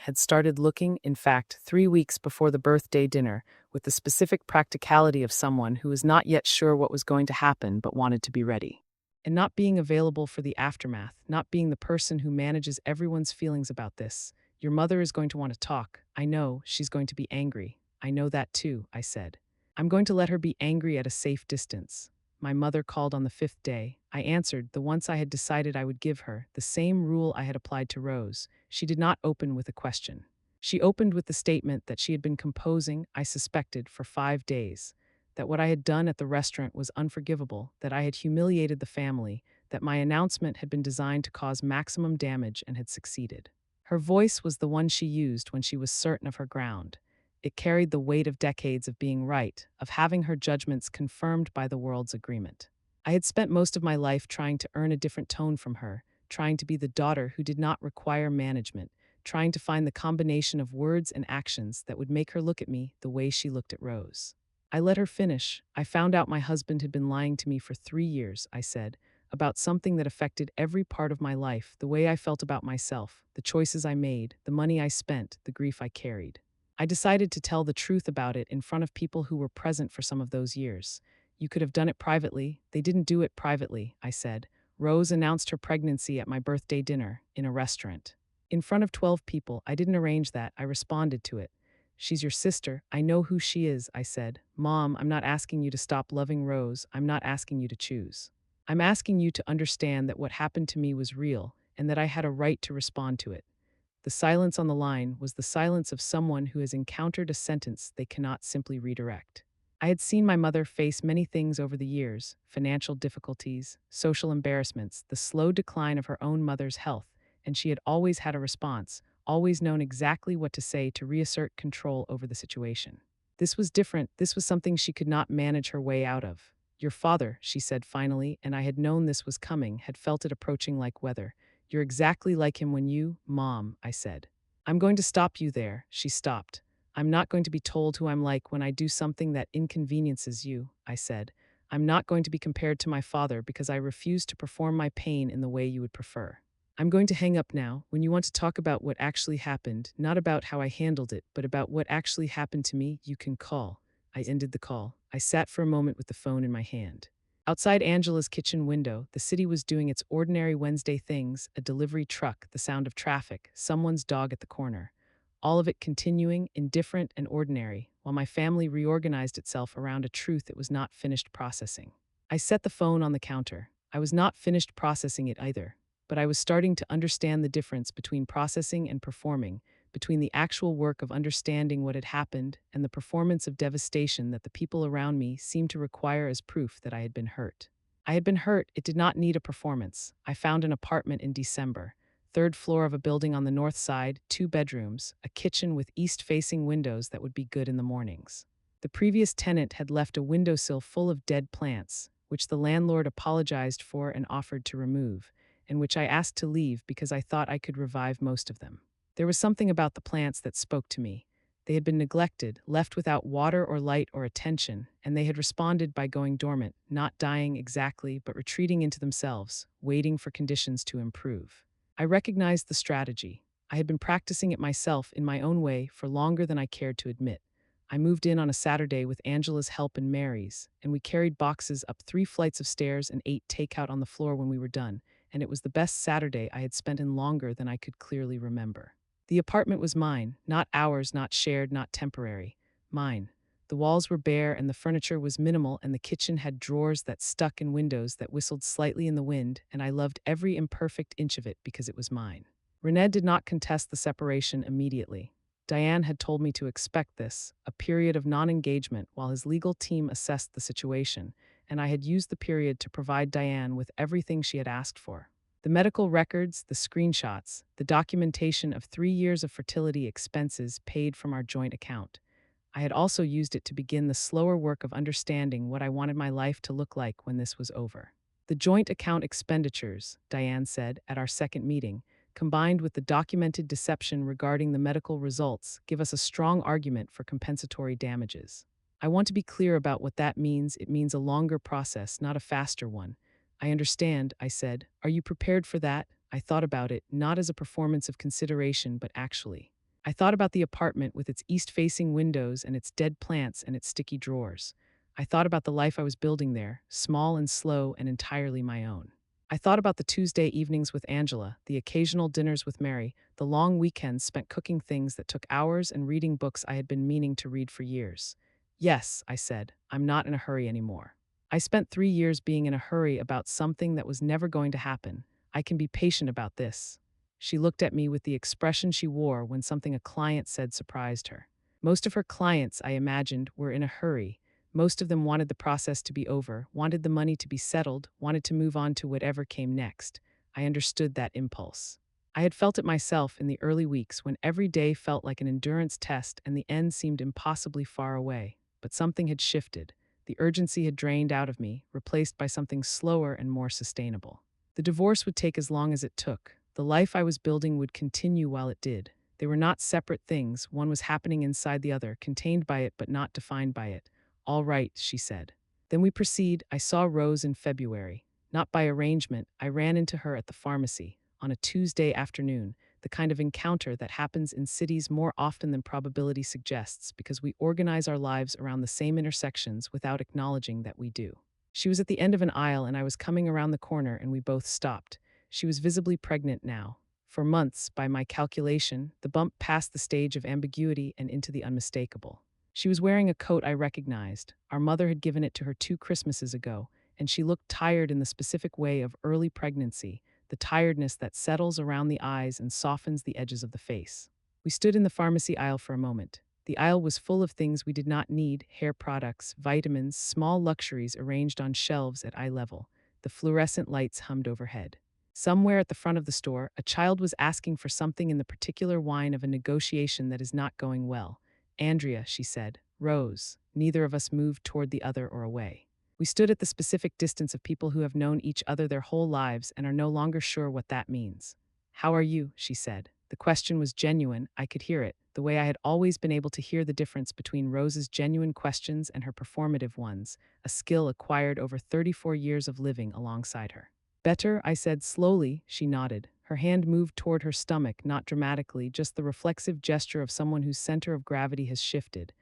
in fact, 3 weeks before the birthday dinner, with the specific practicality of someone who was not yet sure what was going to happen but wanted to be ready. And not being available for the aftermath, not being the person who manages everyone's feelings about this. Your mother is going to want to talk. I know, she's going to be angry. I know that too, I said. I'm going to let her be angry at a safe distance. My mother called on the 5th day. I answered, the once I had decided I would give her, the same rule I had applied to Rose. She did not open with a question. She opened with the statement that she had been composing, I suspected, for 5 days, that what I had done at the restaurant was unforgivable, that I had humiliated the family, that my announcement had been designed to cause maximum damage and had succeeded. Her voice was the one she used when she was certain of her ground. It carried the weight of decades of being right, of having her judgments confirmed by the world's agreement. I had spent most of my life trying to earn a different tone from her, trying to be the daughter who did not require management, trying to find the combination of words and actions that would make her look at me the way she looked at Rose. I let her finish. I found out my husband had been lying to me for 3 years, I said. about something that affected every part of my life, the way I felt about myself, the choices I made, the money I spent, the grief I carried. I decided to tell the truth about it in front of people who were present for some of those years. You could have done it privately. They didn't do it privately, I said. Rose announced her pregnancy at my birthday dinner in a restaurant. In front of 12 people, I didn't arrange that, I responded to it. She's your sister. I know who she is, I said. Mom, I'm not asking you to stop loving Rose. I'm not asking you to choose. I'm asking you to understand that what happened to me was real and that I had a right to respond to it. The silence on the line was the silence of someone who has encountered a sentence they cannot simply redirect. I had seen my mother face many things over the years: financial difficulties, social embarrassments, the slow decline of her own mother's health, and she had always had a response, always known exactly what to say to reassert control over the situation. This was different. This was something she could not manage her way out of. Your father, she said finally, and I had known this was coming, had felt it approaching like weather. You're exactly like him when you, Mom, I said. I'm going to stop you there, she stopped. I'm not going to be told who I'm like when I do something that inconveniences you, I said. I'm not going to be compared to my father because I refuse to perform my pain in the way you would prefer. I'm going to hang up now. When you want to talk about what actually happened, not about how I handled it, but about what actually happened to me, you can call. I ended the call. I sat for a moment with the phone in my hand. Outside Angela's kitchen window, the city was doing its ordinary Wednesday things: a delivery truck, the sound of traffic, someone's dog at the corner. All of it continuing, indifferent and ordinary, while my family reorganized itself around a truth it was not finished processing. I set the phone on the counter. I was not finished processing it either, but I was starting to understand the difference between processing and performing, between the actual work of understanding what had happened and the performance of devastation that the people around me seemed to require as proof that I had been hurt. I had been hurt. It did not need a performance. I found an apartment in December, third floor of a building on the north side, 2 bedrooms, a kitchen with east-facing windows that would be good in the mornings. The previous tenant had left a windowsill full of dead plants, which the landlord apologized for and offered to remove, and which I asked to leave because I thought I could revive most of them. There was something about the plants that spoke to me. They had been neglected, left without water or light or attention, and they had responded by going dormant, not dying exactly, but retreating into themselves, waiting for conditions to improve. I recognized the strategy. I had been practicing it myself in my own way for longer than I cared to admit. I moved in on a Saturday with Angela's help and Mary's, and we carried boxes up 3 flights of stairs and ate takeout on the floor when we were done, and it was the best Saturday I had spent in longer than I could clearly remember. The apartment was mine, not ours, not shared, not temporary. Mine. The walls were bare and the furniture was minimal, and the kitchen had drawers that stuck in windows that whistled slightly in the wind, and I loved every imperfect inch of it because it was mine. Rene did not contest the separation immediately. Diane had told me to expect this, a period of non-engagement while his legal team assessed the situation, and I had used the period to provide Diane with everything she had asked for. The medical records, the screenshots, the documentation of 3 years of fertility expenses paid from our joint account. I had also used it to begin the slower work of understanding what I wanted my life to look like when this was over. The joint account expenditures, Diane said at our second meeting, combined with the documented deception regarding the medical results, give us a strong argument for compensatory damages. I want to be clear about what that means. It means a longer process, not a faster one. I understand, I said. Are you prepared for that? I thought about it, not as a performance of consideration, but actually. I thought about the apartment with its east-facing windows and its dead plants and its sticky drawers. I thought about the life I was building there, small and slow and entirely my own. I thought about the Tuesday evenings with Angela, the occasional dinners with Mary, the long weekends spent cooking things that took hours and reading books I had been meaning to read for years. Yes, I said, I'm not in a hurry anymore. I spent 3 years being in a hurry about something that was never going to happen. I can be patient about this. She looked at me with the expression she wore when something a client said surprised her. Most of her clients, I imagined, were in a hurry. Most of them wanted the process to be over, wanted the money to be settled, wanted to move on to whatever came next. I understood that impulse. I had felt it myself in the early weeks when every day felt like an endurance test and the end seemed impossibly far away. But something had shifted. The urgency had drained out of me, replaced by something slower and more sustainable. The divorce would take as long as it took. The life I was building would continue while it did. They were not separate things. One was happening inside the other, contained by it but not defined by it. All right, she said. Then we proceed. I saw Rose in February. Not by arrangement, I ran into her at the pharmacy on a Tuesday afternoon, the kind of encounter that happens in cities more often than probability suggests because we organize our lives around the same intersections without acknowledging that we do. She was at the end of an aisle and I was coming around the corner and we both stopped. She was visibly pregnant now. For months, by my calculation, the bump passed the stage of ambiguity and into the unmistakable. She was wearing a coat I recognized. Our mother had given it to her 2 Christmases ago, and she looked tired in the specific way of early pregnancy, the tiredness that settles around the eyes and softens the edges of the face. We stood in the pharmacy aisle for a moment. The aisle was full of things we did not need: hair products, vitamins, small luxuries arranged on shelves at eye level. The fluorescent lights hummed overhead. Somewhere at the front of the store, a child was asking for something in the particular whine of a negotiation that is not going well. Andrea, she said. Rose. Neither of us moved toward the other or away. We stood at the specific distance of people who have known each other their whole lives and are no longer sure what that means. How are you? She said. The question was genuine. I could hear it, the way I had always been able to hear the difference between Rose's genuine questions and her performative ones, a skill acquired over 34 years of living alongside her. Better, I said slowly. She nodded. Her hand moved toward her stomach, not dramatically, just the reflexive gesture of someone whose center of gravity has shifted.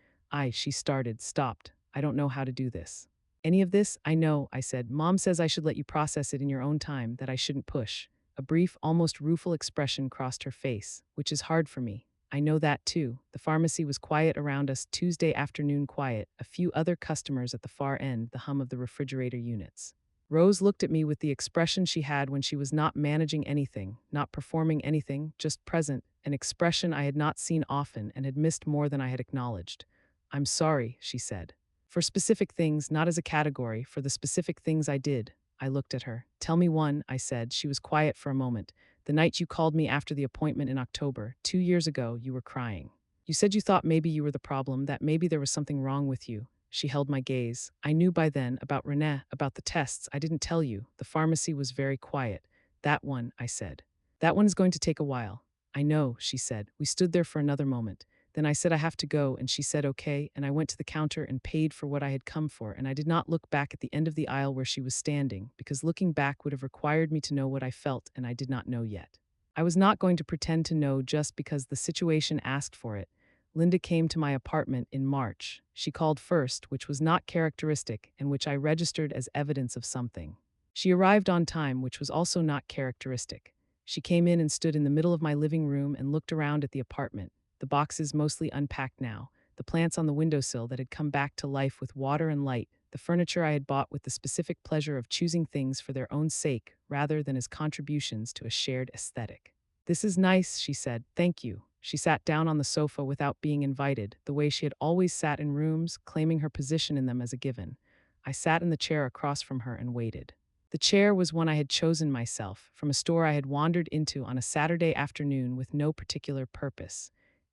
She started, stopped. I don't know how to do this. Any of this? I know, I said. Mom says I should let you process it in your own time, that I shouldn't push. A brief, almost rueful expression crossed her face, which is hard for me. I know that too. The pharmacy was quiet around us, Tuesday afternoon quiet, a few other customers at the far end, the hum of the refrigerator units. Rose looked at me with the expression she had when she was not managing anything, not performing anything, just present, an expression I had not seen often and had missed more than I had acknowledged. I'm sorry, she said. For specific things, not as a category, for the specific things I did. I looked at her. Tell me one, I said. She was quiet for a moment. The night you called me after the appointment in October, 2 years ago, you were crying. You said you thought maybe you were the problem, that maybe there was something wrong with you. She held my gaze. I knew by then about Rene, about the tests. I didn't tell you. The pharmacy was very quiet. That one, I said. That one is going to take a while. I know, she said. We stood there for another moment. Then I said I have to go, and she said okay, and I went to the counter and paid for what I had come for, and I did not look back at the end of the aisle where she was standing, because looking back would have required me to know what I felt, and I did not know yet. I was not going to pretend to know just because the situation asked for it. Linda came to my apartment in March. She called first, which was not characteristic, and which I registered as evidence of something. She arrived on time, which was also not characteristic. She came in and stood in the middle of my living room and looked around at the apartment. The boxes mostly unpacked now, the plants on the windowsill that had come back to life with water and light, the furniture I had bought with the specific pleasure of choosing things for their own sake rather than as contributions to a shared aesthetic. This is nice, she said. Thank you. She sat down on the sofa without being invited, the way she had always sat in rooms, claiming her position in them as a given. I sat in the chair across from her and waited. The chair was one I had chosen myself, from a store I had wandered into on a Saturday afternoon with no particular purpose.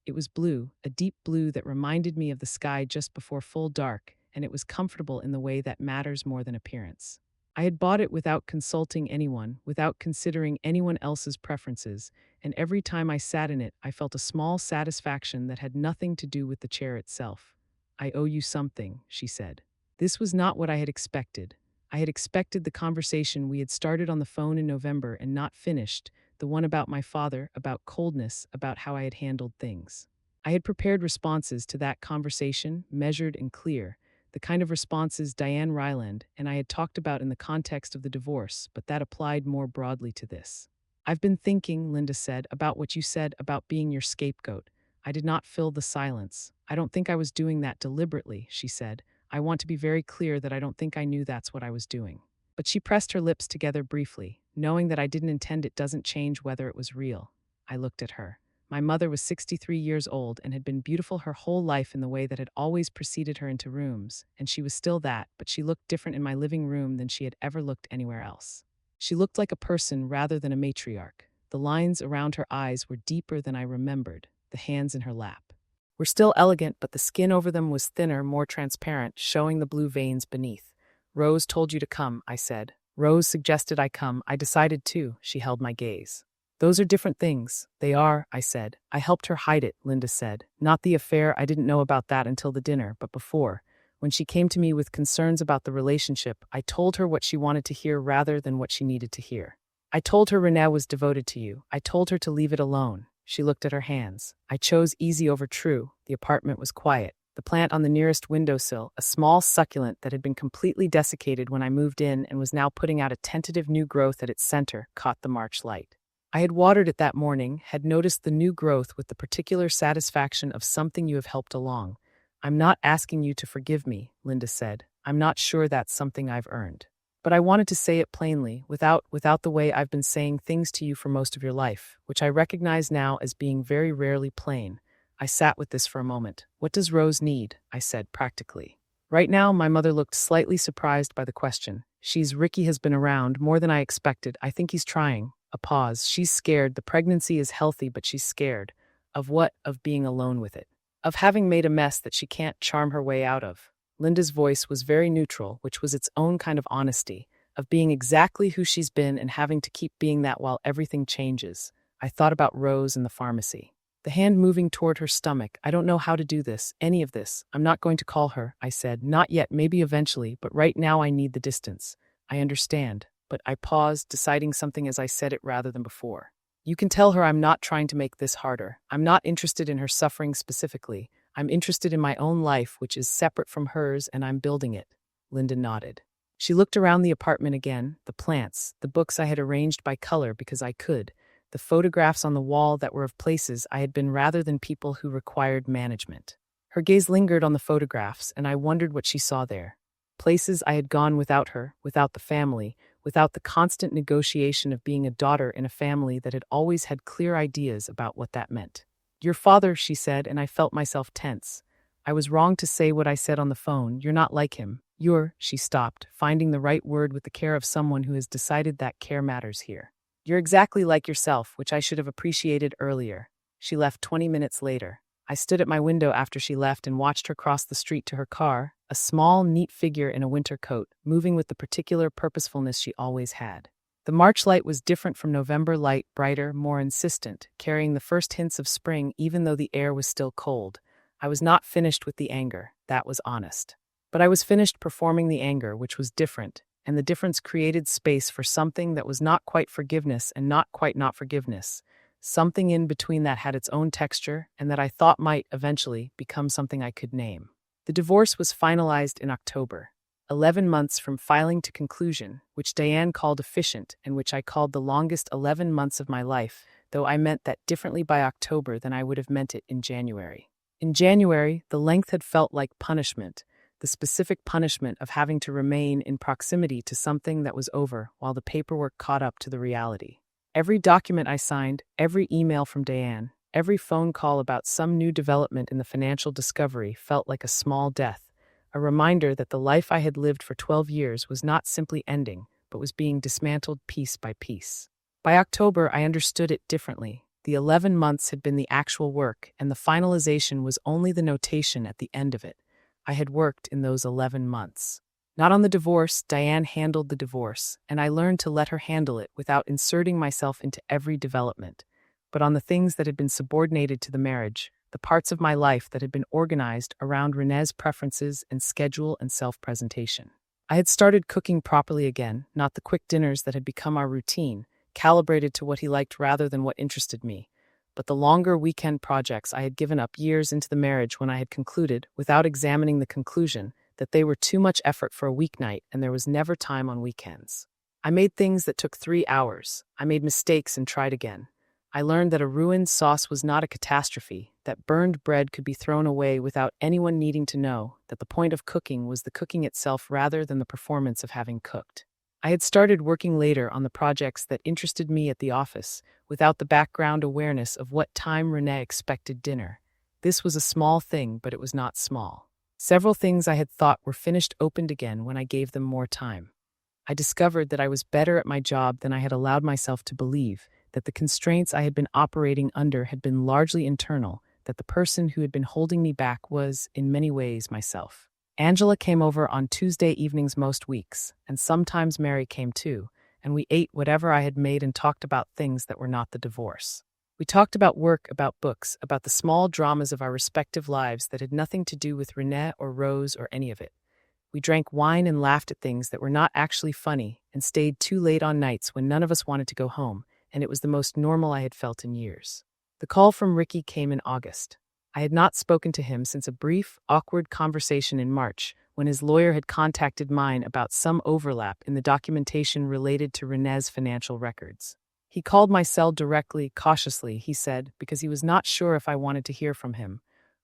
It was blue, a deep blue that reminded me of the sky just before full dark, and it was comfortable in the way that matters more than appearance. I had bought it without consulting anyone, without considering anyone else's preferences, and every time I sat in it, I felt a small satisfaction that had nothing to do with the chair itself. I owe you something, she said. This was not what I had expected. I had expected the conversation we had started on the phone in November and not finished, the one about my father, about coldness, about how I had handled things. I had prepared responses to that conversation, measured and clear, the kind of responses Diane Ryland and I had talked about in the context of the divorce, but that applied more broadly to this. I've been thinking, Linda said, about what you said about being your scapegoat. I did not fill the silence. I don't think I was doing that deliberately, she said. I want to be very clear that I don't think I knew that's what I was doing. But she pressed her lips together briefly. Knowing that I didn't intend it doesn't change whether it was real. I looked at her. My mother was 63 years old and had been beautiful her whole life in the way that had always preceded her into rooms, and she was still that, but she looked different in my living room than she had ever looked anywhere else. She looked like a person rather than a matriarch. The lines around her eyes were deeper than I remembered, the hands in her lap were still elegant, but the skin over them was thinner, more transparent, showing the blue veins beneath. Rose told you to come, I said. Rose suggested I come. I decided to. She held my gaze. Those are different things. They are, I said. I helped her hide it, Linda said. Not the affair. I didn't know about that until the dinner, but before. When she came to me with concerns about the relationship, I told her what she wanted to hear rather than what she needed to hear. I told her Rene was devoted to you. I told her to leave it alone. She looked at her hands. I chose easy over true. The apartment was quiet. The plant on the nearest windowsill, a small succulent that had been completely desiccated when I moved in and was now putting out a tentative new growth at its center, caught the March light. I had watered it that morning, had noticed the new growth with the particular satisfaction of something you have helped along. I'm not asking you to forgive me, Linda said. I'm not sure that's something I've earned. But I wanted to say it plainly, without the way I've been saying things to you for most of your life, which I recognize now as being very rarely plain. I sat with this for a moment. What does Rose need? I said practically. Right now, my mother looked slightly surprised by the question. Ricky has been around more than I expected. I think he's trying. A pause. She's scared. The pregnancy is healthy, but she's scared. Of what? Of being alone with it. Of having made a mess that she can't charm her way out of. Linda's voice was very neutral, which was its own kind of honesty, of being exactly who she's been and having to keep being that while everything changes. I thought about Rose in the pharmacy. The hand moving toward her stomach. I don't know how to do this, any of this. I'm not going to call her, I said. Not yet, maybe eventually, but right now I need the distance. I understand, but I paused, deciding something as I said it rather than before. You can tell her I'm not trying to make this harder. I'm not interested in her suffering specifically. I'm interested in my own life, which is separate from hers, and I'm building it. Linda nodded. She looked around the apartment again, the plants, the books I had arranged by color because I could, the photographs on the wall that were of places I had been rather than people who required management. Her gaze lingered on the photographs, and I wondered what she saw there. Places I had gone without her, without the family, without the constant negotiation of being a daughter in a family that had always had clear ideas about what that meant. Your father, she said, and I felt myself tense. I was wrong to say what I said on the phone. You're not like him. She stopped, finding the right word with the care of someone who has decided that care matters here. You're exactly like yourself, which I should have appreciated earlier. She left 20 minutes later. I stood at my window after she left and watched her cross the street to her car, a small, neat figure in a winter coat, moving with the particular purposefulness she always had. The March light was different from November light, brighter, more insistent, carrying the first hints of spring even though the air was still cold. I was not finished with the anger, that was honest. But I was finished performing the anger, which was different, and the difference created space for something that was not quite forgiveness and not quite not forgiveness. Something in between that had its own texture and that I thought might, eventually, become something I could name. The divorce was finalized in October, 11 months from filing to conclusion, which Diane called efficient and which I called the longest 11 months of my life, though I meant that differently by October than I would have meant it in January. In January, the length had felt like punishment, the specific punishment of having to remain in proximity to something that was over while the paperwork caught up to the reality. Every document I signed, every email from Diane, every phone call about some new development in the financial discovery felt like a small death, a reminder that the life I had lived for 12 years was not simply ending, but was being dismantled piece by piece. By October, I understood it differently. The 11 months had been the actual work, and the finalization was only the notation at the end of it. I had worked in those 11 months. Not on the divorce, Diane handled the divorce, and I learned to let her handle it without inserting myself into every development, but on the things that had been subordinated to the marriage, the parts of my life that had been organized around Rene's preferences and schedule and self-presentation. I had started cooking properly again, not the quick dinners that had become our routine, calibrated to what he liked rather than what interested me, but the longer weekend projects I had given up years into the marriage when I had concluded, without examining the conclusion, that they were too much effort for a weeknight and there was never time on weekends. I made things that took 3 hours. I made mistakes and tried again. I learned that a ruined sauce was not a catastrophe, that burned bread could be thrown away without anyone needing to know, that the point of cooking was the cooking itself rather than the performance of having cooked. I had started working later on the projects that interested me at the office, without the background awareness of what time Rene expected dinner. This was a small thing, but it was not small. Several things I had thought were finished opened again when I gave them more time. I discovered that I was better at my job than I had allowed myself to believe, that the constraints I had been operating under had been largely internal, that the person who had been holding me back was, in many ways, myself. Angela came over on Tuesday evenings most weeks, and sometimes Mary came too, and we ate whatever I had made and talked about things that were not the divorce. We talked about work, about books, about the small dramas of our respective lives that had nothing to do with Rene or Rose or any of it. We drank wine and laughed at things that were not actually funny and stayed too late on nights when none of us wanted to go home, and it was the most normal I had felt in years. The call from Ricky came in August. I had not spoken to him since a brief, awkward conversation in March, when his lawyer had contacted mine about some overlap in the documentation related to Rene's financial records. He called my cell directly, cautiously, he said, because he was not sure if I wanted to hear from him.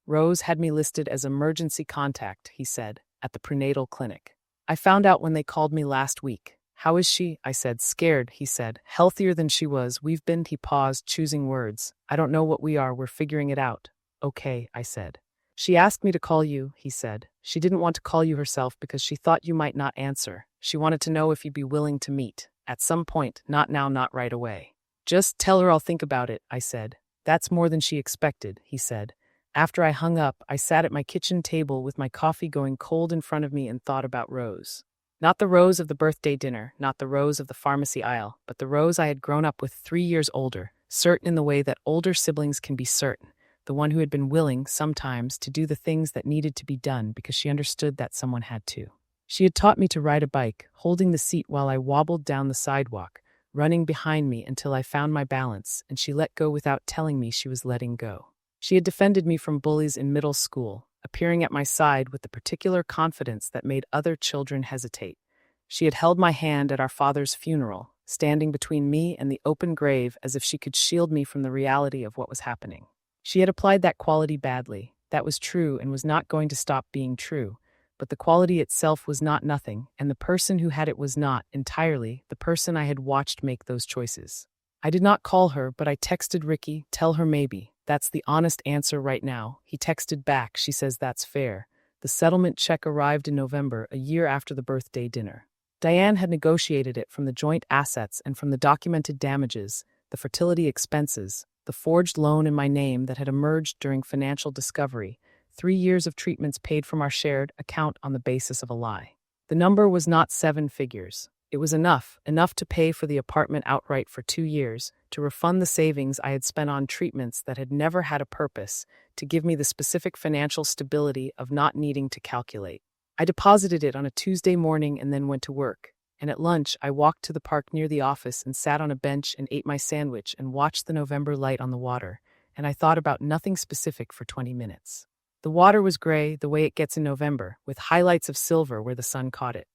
Rose had me listed as emergency contact, he said, at the prenatal clinic. I found out when they called me last week. How is she? I said. Scared, he said. Healthier than she was. We've been, he paused, choosing words. I don't know what we are. We're figuring it out. Okay, I said. She asked me to call you, he said. She didn't want to call you herself because she thought you might not answer. She wanted to know if you'd be willing to meet. At some point, not now, not right away. Just tell her I'll think about it, I said. That's more than she expected, he said. After I hung up, I sat at my kitchen table with my coffee going cold in front of me and thought about Rose. Not the Rose of the birthday dinner, not the Rose of the pharmacy aisle, but the Rose I had grown up with 3 years older, certain in the way that older siblings can be certain, the one who had been willing, sometimes, to do the things that needed to be done because she understood that someone had to. She had taught me to ride a bike, holding the seat while I wobbled down the sidewalk, running behind me until I found my balance, and she let go without telling me she was letting go. She had defended me from bullies in middle school, appearing at my side with the particular confidence that made other children hesitate. She had held my hand at our father's funeral, standing between me and the open grave as if she could shield me from the reality of what was happening. She had applied that quality badly. That was true and was not going to stop being true. But the quality itself was not nothing, and the person who had it was not, entirely, the person I had watched make those choices. I did not call her, but I texted Ricky, tell her maybe. That's the honest answer right now. He texted back, she says that's fair. The settlement check arrived in November, a year after the birthday dinner. Diane had negotiated it from the joint assets and from the documented damages, the fertility expenses, the forged loan in my name that had emerged during financial discovery, 3 years of treatments paid from our shared account on the basis of a lie. The number was not 7 figures. It was enough to pay for the apartment outright for 2 years, to refund the savings I had spent on treatments that had never had a purpose, to give me the specific financial stability of not needing to calculate. I deposited it on a Tuesday morning and then went to work. And at lunch, I walked to the park near the office and sat on a bench and ate my sandwich and watched the November light on the water, and I thought about nothing specific for 20 minutes. The water was gray, the way it gets in November, with highlights of silver where the sun caught it.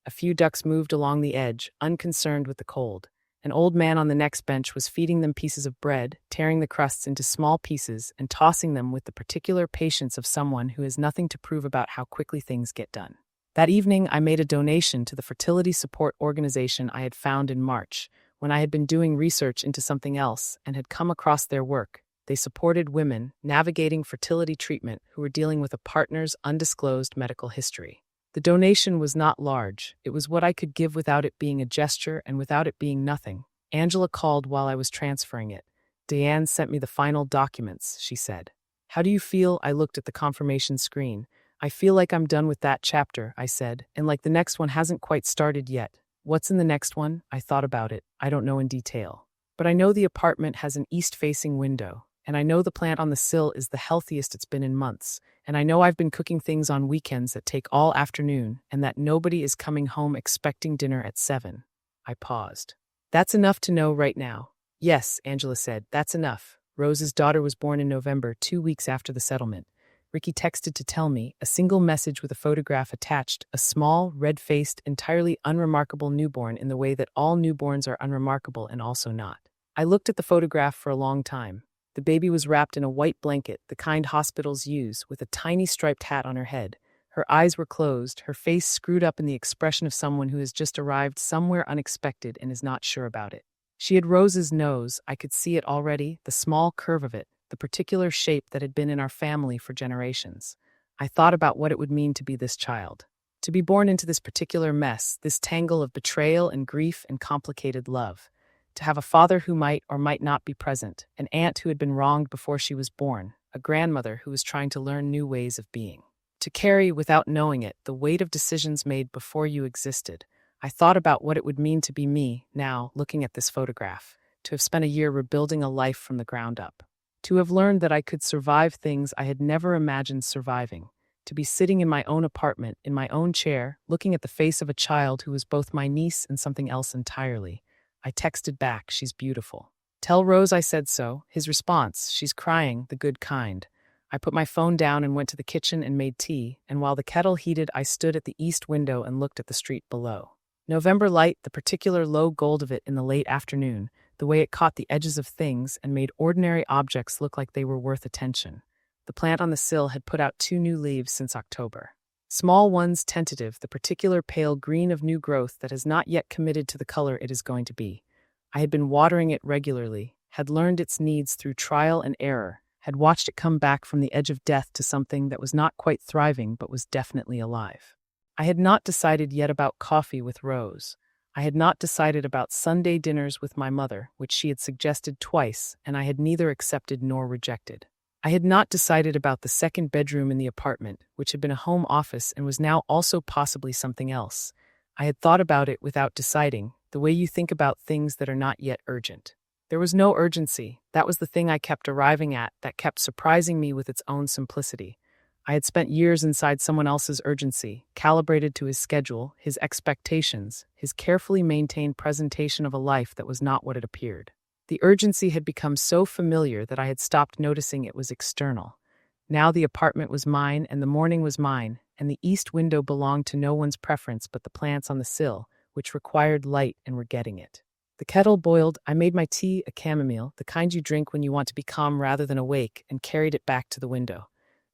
A few ducks moved along the edge, unconcerned with the cold. An old man on the next bench was feeding them pieces of bread, tearing the crusts into small pieces and tossing them with the particular patience of someone who has nothing to prove about how quickly things get done. That evening, I made a donation to the fertility support organization I had found in March, when I had been doing research into something else and had come across their work. They supported women navigating fertility treatment who were dealing with a partner's undisclosed medical history. The donation was not large. It was what I could give without it being a gesture and without it being nothing. Angela called while I was transferring it. Diane sent me the final documents, she said. How do you feel? I looked at the confirmation screen. I feel like I'm done with that chapter, I said, and like the next one hasn't quite started yet. What's in the next one? I thought about it. I don't know in detail. But I know the apartment has an east-facing window, and I know the plant on the sill is the healthiest it's been in months, and I know I've been cooking things on weekends that take all afternoon, and that nobody is coming home expecting dinner at 7. I paused. That's enough to know right now. Yes, Angela said, that's enough. Rose's daughter was born in November, 2 weeks after the settlement. Ricky texted to tell me, a single message with a photograph attached, a small, red-faced, entirely unremarkable newborn in the way that all newborns are unremarkable and also not. I looked at the photograph for a long time. The baby was wrapped in a white blanket, the kind hospitals use, with a tiny striped hat on her head. Her eyes were closed, her face screwed up in the expression of someone who has just arrived somewhere unexpected and is not sure about it. She had Rose's nose, I could see it already, the small curve of it, the particular shape that had been in our family for generations. I thought about what it would mean to be this child. To be born into this particular mess, this tangle of betrayal and grief and complicated love. To have a father who might or might not be present, an aunt who had been wronged before she was born, a grandmother who was trying to learn new ways of being. To carry, without knowing it, the weight of decisions made before you existed. I thought about what it would mean to be me, now, looking at this photograph. to have spent a year rebuilding a life from the ground up, to have learned that I could survive things I had never imagined surviving, to be sitting in my own apartment, in my own chair, looking at the face of a child who was both my niece and something else entirely. I texted back, "She's beautiful." "Tell Rose I said so." His response, "She's crying, the good kind." I put my phone down and went to the kitchen and made tea, and while the kettle heated, I stood at the east window and looked at the street below. November light, the particular low gold of it in the late afternoon, the way it caught the edges of things and made ordinary objects look like they were worth attention. The plant on the sill had put out 2 new leaves since October. Small ones, tentative, the particular pale green of new growth that has not yet committed to the color it is going to be. I had been watering it regularly, had learned its needs through trial and error, had watched it come back from the edge of death to something that was not quite thriving but was definitely alive. I had not decided yet about coffee with Rose. I had not decided about Sunday dinners with my mother, which she had suggested twice, and I had neither accepted nor rejected. I had not decided about the second bedroom in the apartment, which had been a home office and was now also possibly something else. I had thought about it without deciding, the way you think about things that are not yet urgent. There was no urgency. That was the thing I kept arriving at, that kept surprising me with its own simplicity. I had spent years inside someone else's urgency, calibrated to his schedule, his expectations, his carefully maintained presentation of a life that was not what it appeared. The urgency had become so familiar that I had stopped noticing it was external. Now the apartment was mine, and the morning was mine, and the east window belonged to no one's preference but the plants on the sill, which required light and were getting it. The kettle boiled, I made my tea, a chamomile, the kind you drink when you want to be calm rather than awake, and carried it back to the window.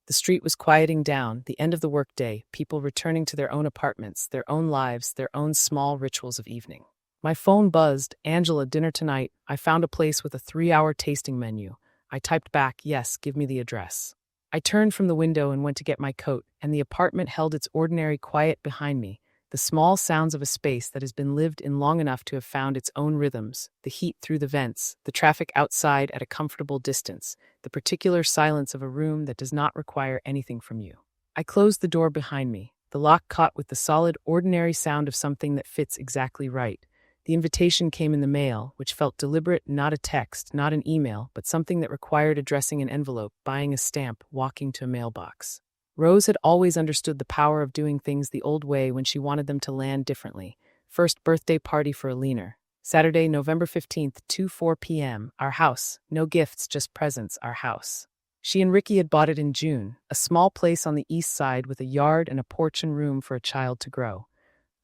The street was quieting down, the end of the workday, people returning to their own apartments, their own lives, their own small rituals of evening. My phone buzzed, "Angela, dinner tonight. I found a place with a 3-hour tasting menu." I typed back, "Yes, give me the address." I turned from the window and went to get my coat, and the apartment held its ordinary quiet behind me, the small sounds of a space that has been lived in long enough to have found its own rhythms, the heat through the vents, the traffic outside at a comfortable distance, the particular silence of a room that does not require anything from you. I closed the door behind me, the lock caught with the solid, ordinary sound of something that fits exactly right. The invitation came in the mail, which felt deliberate, not a text, not an email, but something that required addressing an envelope, buying a stamp, walking to a mailbox. Rose had always understood the power of doing things the old way when she wanted them to land differently. First birthday party for Alina. Saturday, November 15th, 2:04 p.m. Our house. No gifts, just presents, our house. She and Ricky had bought it in June, a small place on the east side with a yard and a porch and room for a child to grow.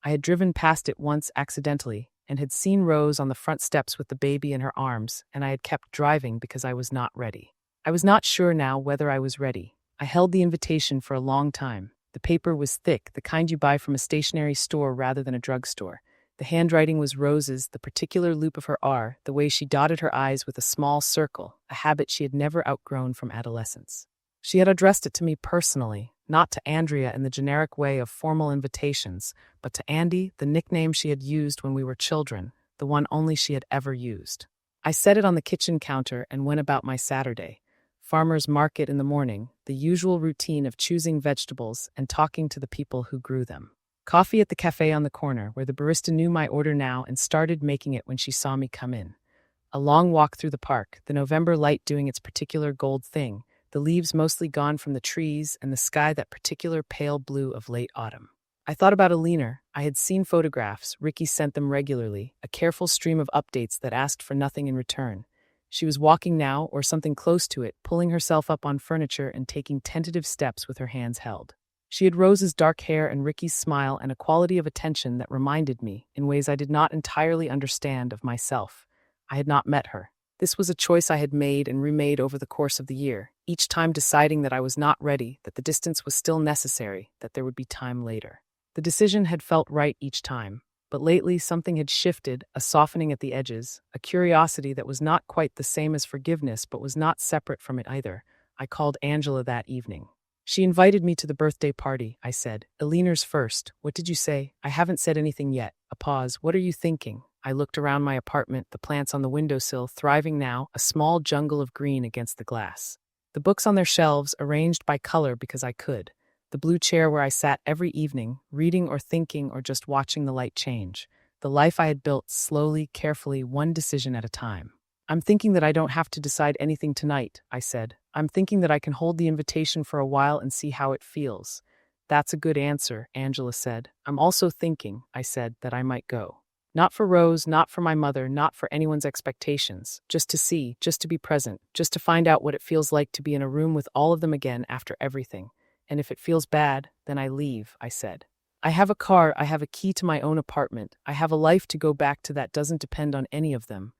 I had driven past it once accidentally and had seen Rose on the front steps with the baby in her arms, and I had kept driving because I was not ready. I was not sure now whether I was ready. I held the invitation for a long time. The paper was thick, the kind you buy from a stationery store rather than a drugstore. The handwriting was Rose's, the particular loop of her R, the way she dotted her I's with a small circle, a habit she had never outgrown from adolescence. She had addressed it to me personally, not to Andrea in the generic way of formal invitations, but to Andy, the nickname she had used when we were children, the one only she had ever used. I set it on the kitchen counter and went about my Saturday. Farmer's market in the morning, the usual routine of choosing vegetables and talking to the people who grew them. Coffee at the cafe on the corner, where the barista knew my order now and started making it when she saw me come in. A long walk through the park, the November light doing its particular gold thing, the leaves mostly gone from the trees, and the sky that particular pale blue of late autumn. I thought about Alina. I had seen photographs, Ricky sent them regularly, a careful stream of updates that asked for nothing in return. She was walking now, or something close to it, pulling herself up on furniture and taking tentative steps with her hands held. She had Rose's dark hair and Ricky's smile and a quality of attention that reminded me, in ways I did not entirely understand, of myself. I had not met her. This was a choice I had made and remade over the course of the year, each time deciding that I was not ready, that the distance was still necessary, that there would be time later. The decision had felt right each time. But lately something had shifted, a softening at the edges, a curiosity that was not quite the same as forgiveness but was not separate from it either. I called Angela that evening. She invited me to the birthday party, I said. Alina's first. What did you say? I haven't said anything yet. A pause. What are you thinking? I looked around my apartment, the plants on the windowsill thriving now, a small jungle of green against the glass. The books on their shelves arranged by color because I could. The blue chair where I sat every evening, reading or thinking or just watching the light change. The life I had built slowly, carefully, one decision at a time. I'm thinking that I don't have to decide anything tonight, I said. I'm thinking that I can hold the invitation for a while and see how it feels. That's a good answer, Angela said. I'm also thinking, I said, that I might go. Not for Rose, not for my mother, not for anyone's expectations. Just to see, just to be present, just to find out what it feels like to be in a room with all of them again after everything. And if it feels bad, then I leave, I said. I have a car, I have a key to my own apartment. I have a life to go back to that doesn't depend on any of them.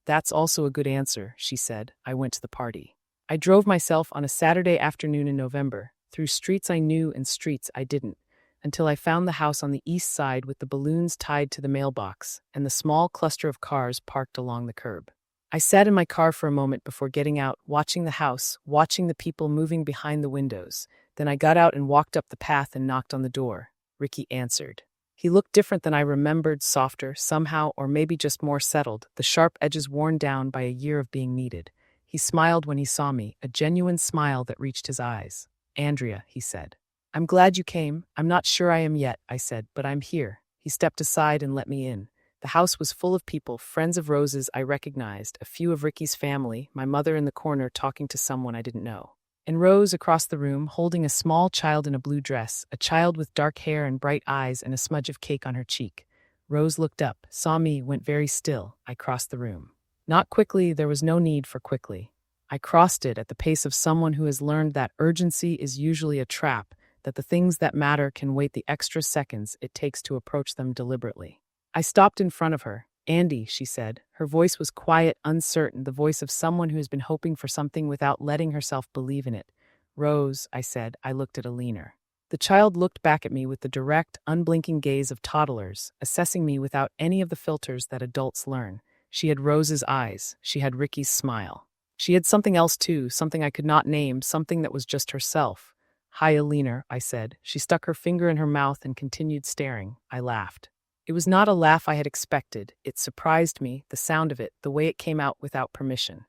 That's also a good answer, she said. I went to the party. I drove myself on a Saturday afternoon in November, through streets I knew and streets I didn't, until I found the house on the east side with the balloons tied to the mailbox and the small cluster of cars parked along the curb. I sat in my car for a moment before getting out, watching the house, watching the people moving behind the windows. Then I got out and walked up the path and knocked on the door. Ricky answered. He looked different than I remembered, softer, somehow, or maybe just more settled, the sharp edges worn down by a year of being needed. He smiled when he saw me, a genuine smile that reached his eyes. Andrea, he said. I'm glad you came. I'm not sure I am yet, I said, but I'm here. He stepped aside and let me in. The house was full of people, friends of Rose's I recognized, a few of Ricky's family, my mother in the corner talking to someone I didn't know. And Rose across the room, holding a small child in a blue dress, a child with dark hair and bright eyes and a smudge of cake on her cheek. Rose looked up, saw me, went very still. I crossed the room. Not quickly, there was no need for quickly. I crossed it at the pace of someone who has learned that urgency is usually a trap, that the things that matter can wait the extra seconds it takes to approach them deliberately. I stopped in front of her. Andy, she said. Her voice was quiet, uncertain, the voice of someone who has been hoping for something without letting herself believe in it. Rose, I said. I looked at Alina. The child looked back at me with the direct, unblinking gaze of toddlers, assessing me without any of the filters that adults learn. She had Rose's eyes. She had Ricky's smile. She had something else too, something I could not name, something that was just herself. Hi, Alina, I said. She stuck her finger in her mouth and continued staring. I laughed. It was not a laugh I had expected. It surprised me, the sound of it, the way it came out without permission.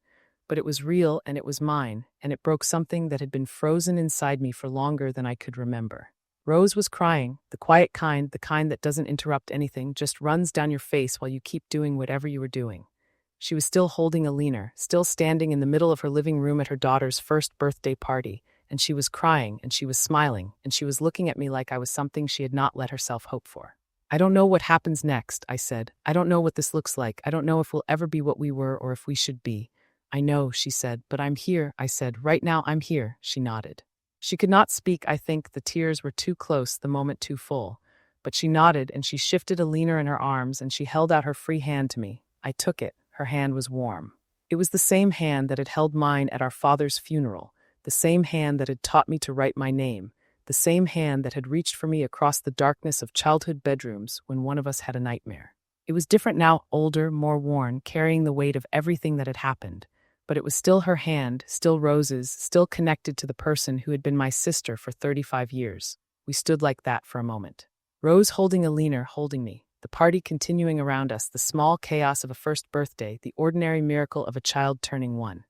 But it was real and it was mine, and it broke something that had been frozen inside me for longer than I could remember. Rose was crying, the quiet kind, the kind that doesn't interrupt anything, just runs down your face while you keep doing whatever you were doing. She was still holding Alina, still standing in the middle of her living room at her daughter's first birthday party, and she was crying, and she was smiling, and she was looking at me like I was something she had not let herself hope for. I don't know what happens next, I said. I don't know what this looks like. I don't know if we'll ever be what we were or if we should be. I know, she said, but I'm here, I said. Right now, I'm here, she nodded. She could not speak, I think. The tears were too close, the moment too full. But she nodded, and she shifted Alina in her arms, and she held out her free hand to me. I took it. Her hand was warm. It was the same hand that had held mine at our father's funeral, the same hand that had taught me to write my name, the same hand that had reached for me across the darkness of childhood bedrooms when one of us had a nightmare. It was different now, older, more worn, carrying the weight of everything that had happened. But it was still her hand, still Rose's, still connected to the person who had been my sister for 35 years. We stood like that for a moment. Rose holding Alina, holding me. The party continuing around us, the small chaos of a first birthday, the ordinary miracle of a child turning one.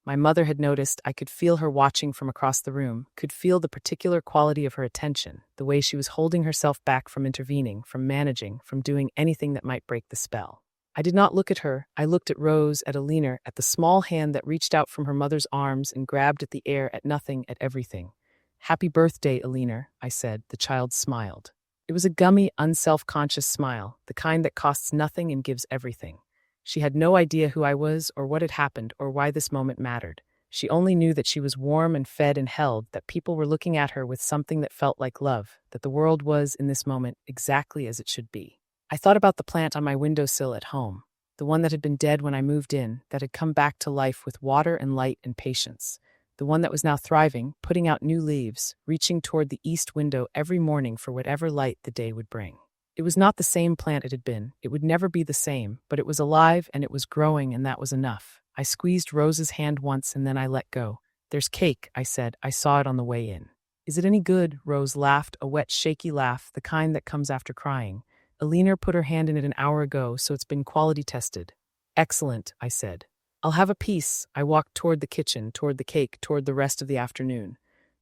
My mother had noticed. I could feel her watching from across the room, could feel the particular quality of her attention, the way she was holding herself back from intervening, from managing, from doing anything that might break the spell. I did not look at her. I looked at Rose, at Alina, at the small hand that reached out from her mother's arms and grabbed at the air, at nothing, at everything. Happy birthday, Alina, I said. The child smiled. It was a gummy, unself-conscious smile, the kind that costs nothing and gives everything. She had no idea who I was or what had happened or why this moment mattered. She only knew that she was warm and fed and held, that people were looking at her with something that felt like love, that the world was, in this moment, exactly as it should be. I thought about the plant on my windowsill at home, the one that had been dead when I moved in, that had come back to life with water and light and patience. The one that was now thriving, putting out new leaves, reaching toward the east window every morning for whatever light the day would bring. It was not the same plant it had been. It would never be the same, but it was alive and it was growing, and that was enough. I squeezed Rose's hand once and then I let go. There's cake, I said. I saw it on the way in. Is it any good? Rose laughed, a wet, shaky laugh, the kind that comes after crying. Alina put her hand in it an hour ago, so it's been quality tested. Excellent, I said. I'll have a piece. I walked toward the kitchen, toward the cake, toward the rest of the afternoon.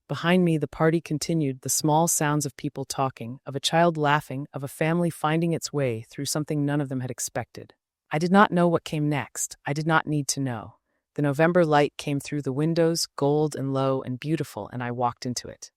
Behind me, the party continued, the small sounds of people talking, of a child laughing, of a family finding its way through something none of them had expected. I did not know what came next. I did not need to know. The November light came through the windows, gold and low and beautiful, and I walked into it.